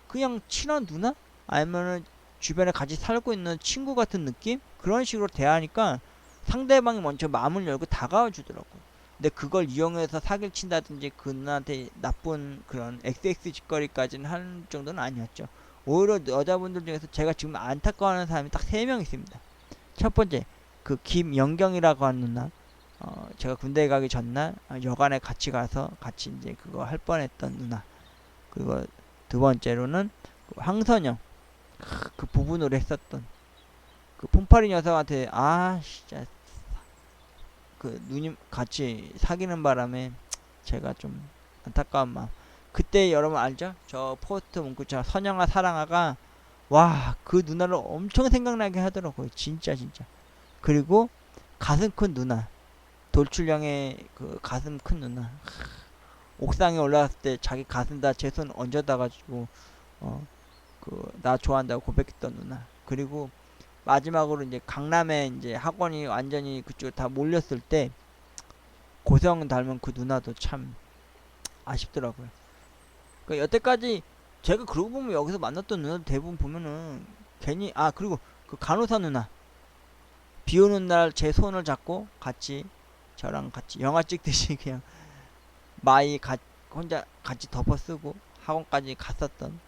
그냥 친한 누나? 아니면은 주변에 같이 살고 있는 친구 같은 느낌? 그런 식으로 대하니까 상대방이 먼저 마음을 열고 다가와 주더라고요. 근데 그걸 이용해서 사기를 친다든지 그 누나한테 나쁜 그런 XX 짓거리까지는 할 정도는 아니었죠. 오히려 여자분들 중에서 제가 지금 안타까워하는 사람이 딱 3명 있습니다. 첫 번째, 그 김영경이라고 하는 누나. 제가 군대 가기 전날 여관에 같이 가서 같이 이제 그거 할 뻔했던 누나. 그리고 두 번째로는 그 황선영, 그 부분으로 했었던 그 폼파리 녀석한테, 아 진짜 그 누님 같이 사귀는 바람에 제가 좀 안타까운 마음. 그때 여러분 알죠? 저 포스트 문구처럼 선영아 사랑아가, 와 그 누나를 엄청 생각나게 하더라고요. 진짜 진짜. 그리고 가슴 큰 누나, 돌출형의 그 가슴 큰 누나, 옥상에 올라갔을 때 자기 가슴다 제 손 얹어다 가지고 그 나 좋아한다고 고백했던 누나. 그리고 마지막으로 이제 강남에 이제 학원이 완전히 그쪽에 다 몰렸을 때 고성 닮은 그 누나도 참 아쉽더라고요. 그러니까 여태까지 제가 그러고 보면 여기서 만났던 누나들 대부분 보면은 괜히, 아 그리고 그 간호사 누나, 비 오는 날 제 손을 잡고 같이 저랑 같이 영화 찍듯이 그냥 마이 혼자 같이 덮어 쓰고 학원까지 갔었던,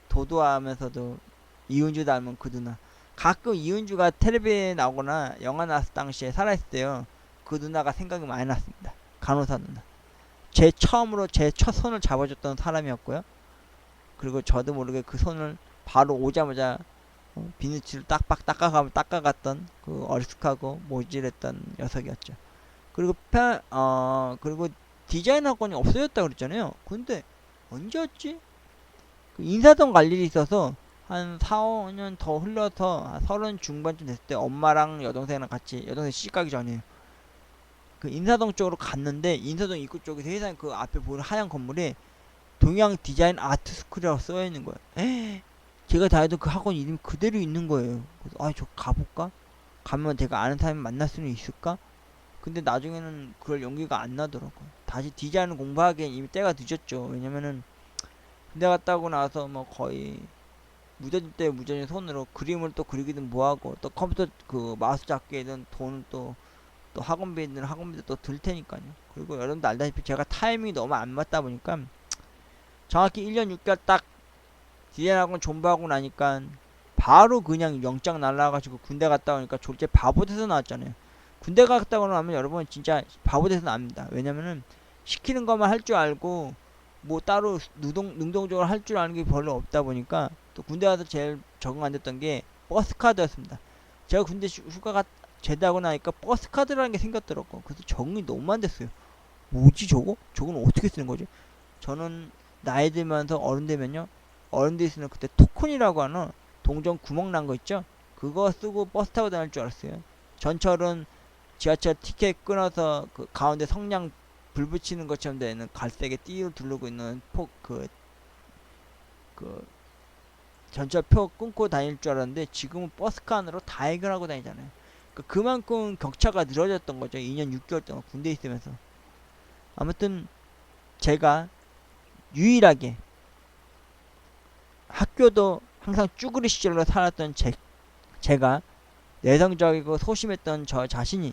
도도하면서도 이은주 닮은 그 누나. 가끔 이은주가 텔레비에 나오거나 영화 나왔을 당시에 살아있을 때요, 그 누나가 생각이 많이 났습니다. 간호사 누나. 제 처음으로 제 첫 손을 잡아줬던 사람이었고요. 그리고 저도 모르게 그 손을 바로 오자마자 비누칠을 딱박 닦아갔던 그 어리숙하고 모질했던 녀석이었죠. 그리고 그리고 디자인 학원이 없어졌다 그랬잖아요. 근데 언제였지? 그 인사동 갈 일이 있어서 한 4, 5년 더 흘러서 30 중반쯤 됐을 때 엄마랑 여동생이랑 같이, 여동생 시집가기 전에 그 인사동 쪽으로 갔는데, 인사동 입구 쪽에 세상 그 앞에 보이는 하얀 건물에 동양 디자인 아트 스쿨이라고 써 있는 거예요. 제가 다니던 그 학원 이름이 그대로 있는 거예요. 그래서 아, 저 가볼까? 가면 제가 아는 사람이 만날 수는 있을까? 근데 나중에는 그럴 용기가 안 나더라고요. 다시 디자인을 공부하기엔 이미 때가 늦었죠. 왜냐면은 군대 갔다 오고 나서 뭐 거의 무전집 때 무전이 손으로 그림을 또 그리기든 뭐하고, 또 컴퓨터 그 마우스 잡기에는 돈을 또 학원비는 학원비도 또 들 테니까요. 그리고 여러분도 알다시피 제가 타이밍이 너무 안 맞다 보니까 정확히 1년 6개월 딱 디자인 학원 존버하고 나니까 바로 그냥 영장 날라가지고 군대 갔다 오니까 졸제 바보 돼서 나왔잖아요. 군대 갔다 오고 나면 여러분 진짜 바보 돼서 나옵니다. 왜냐면은 시키는 것만 할 줄 알고 뭐 따로 능동적으로 할 줄 아는 게 별로 없다 보니까, 또 군대 가서 제일 적응 안 됐던 게 버스 카드였습니다. 제가 군대 휴가가 제대하고 나니까 버스 카드라는 게 생겼더라고. 그래서 적응이 너무 안 됐어요. 뭐지 저거? 저건 어떻게 쓰는 거지? 저는 나이 들면서 어른 되면요, 어른들이 쓰는 그때 토큰이라고 하는 동전 구멍 난 거 있죠? 그거 쓰고 버스 타고 다닐 줄 알았어요. 전철은 지하철 티켓 끊어서 그 가운데 성냥 불 붙이는 것처럼 되는 갈색에 띠를 두르고 있는 그 전철표 끊고 다닐 줄 알았는데, 지금은 버스 칸으로 다 해결하고 다니잖아요. 그만큼 격차가 늘어졌던 거죠. 2년 6개월 동안 군대에 있으면서. 아무튼 제가 유일하게 항상 쭈그리 시절로 살았던 제가 내성적이고 소심했던 저 자신이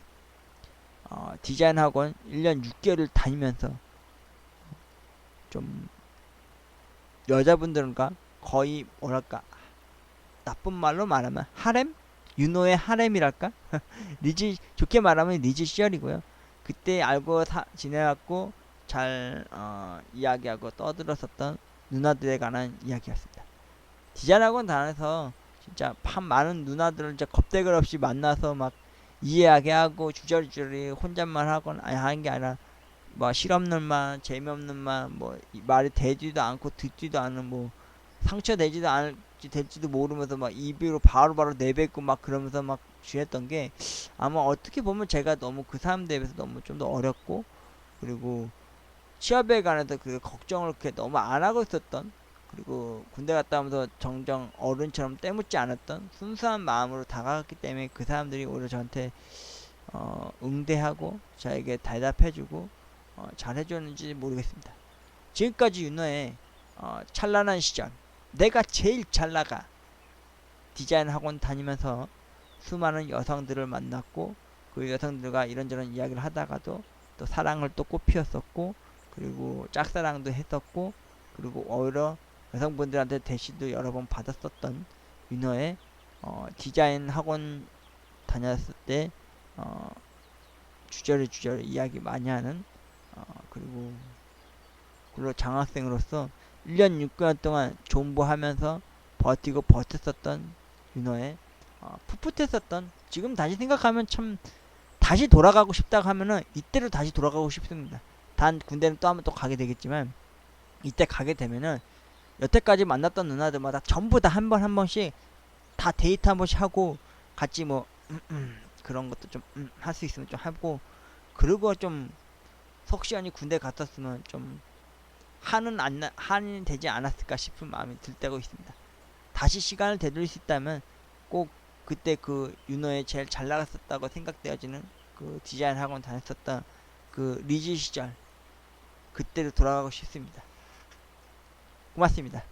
디자인 학원 1년 6개월을 다니면서 좀 여자분들과 거의 뭐랄까 나쁜 말로 말하면 하렘? 윤호의 하렘이랄까? 좋게 말하면 리즈 시절이고요. 그때 알고 지내갖고 잘 이야기하고 떠들었었던 누나들에 관한 이야기였습니다. 디자인 학원 다녀서 진짜 많은 누나들을 이제 겁대갈 없이 만나서 막 이해하게 하고 주저리주저리 혼잣말 하거나 하는 게 아니라 뭐 실없는 말, 재미없는 말, 뭐 말이 되지도 않고 듣지도 않은 뭐 상처되지도 않을지 될지도 모르면서 막 입으로 바로바로 내뱉고 막 그러면서 막 지냈던 게 아마 어떻게 보면 제가 너무 그 사람들에 비해서 너무 좀 더 어렸고 그리고 취업에 관해서 그 걱정을 그렇게 너무 안 하고 있었던 그리고 군대 갔다 오면서 정정 어른처럼 때묻지 않았던 순수한 마음으로 다가갔기 때문에 그 사람들이 오히려 저한테 응대하고 저에게 대답해주고 잘해줬는지 모르겠습니다. 지금까지 윤호의 찬란한 시절 내가 제일 잘 나가 디자인 학원 다니면서 수많은 여성들을 만났고 그 여성들과 이런저런 이야기를 하다가도 또 사랑을 또 꽃피웠었고 그리고 짝사랑도 했었고 그리고 오히려 여성분들한테 대시도 여러 번 받았었던 윤호의 디자인 학원 다녔을 때 주저리 이야기 많이 하는 그리고 장학생으로서 1년 6개월 동안 존버하면서 버티고 버텼었던 윤호의 풋풋했었던 지금 다시 생각하면 참 다시 돌아가고 싶다고 하면은 이때로 다시 돌아가고 싶습니다. 단 군대는 또 한번 또 가게 되겠지만 이때 가게 되면은 여태까지 만났던 누나들마다 전부 다 한 번씩 다 데이트 한 번씩 하고 같이 뭐 그런 것도 좀 할 수 있으면 좀 하고 그리고 좀 속 시원히 군대 갔었으면 좀 한이 되지 않았을까 싶은 마음이 들 때가 있습니다. 다시 시간을 되돌릴 수 있다면 꼭 그때 그 윤호의 제일 잘 나갔었다고 생각되어지는 그 디자인 학원 다녔었던 그 리즈 시절 그때로 돌아가고 싶습니다. 고맙습니다.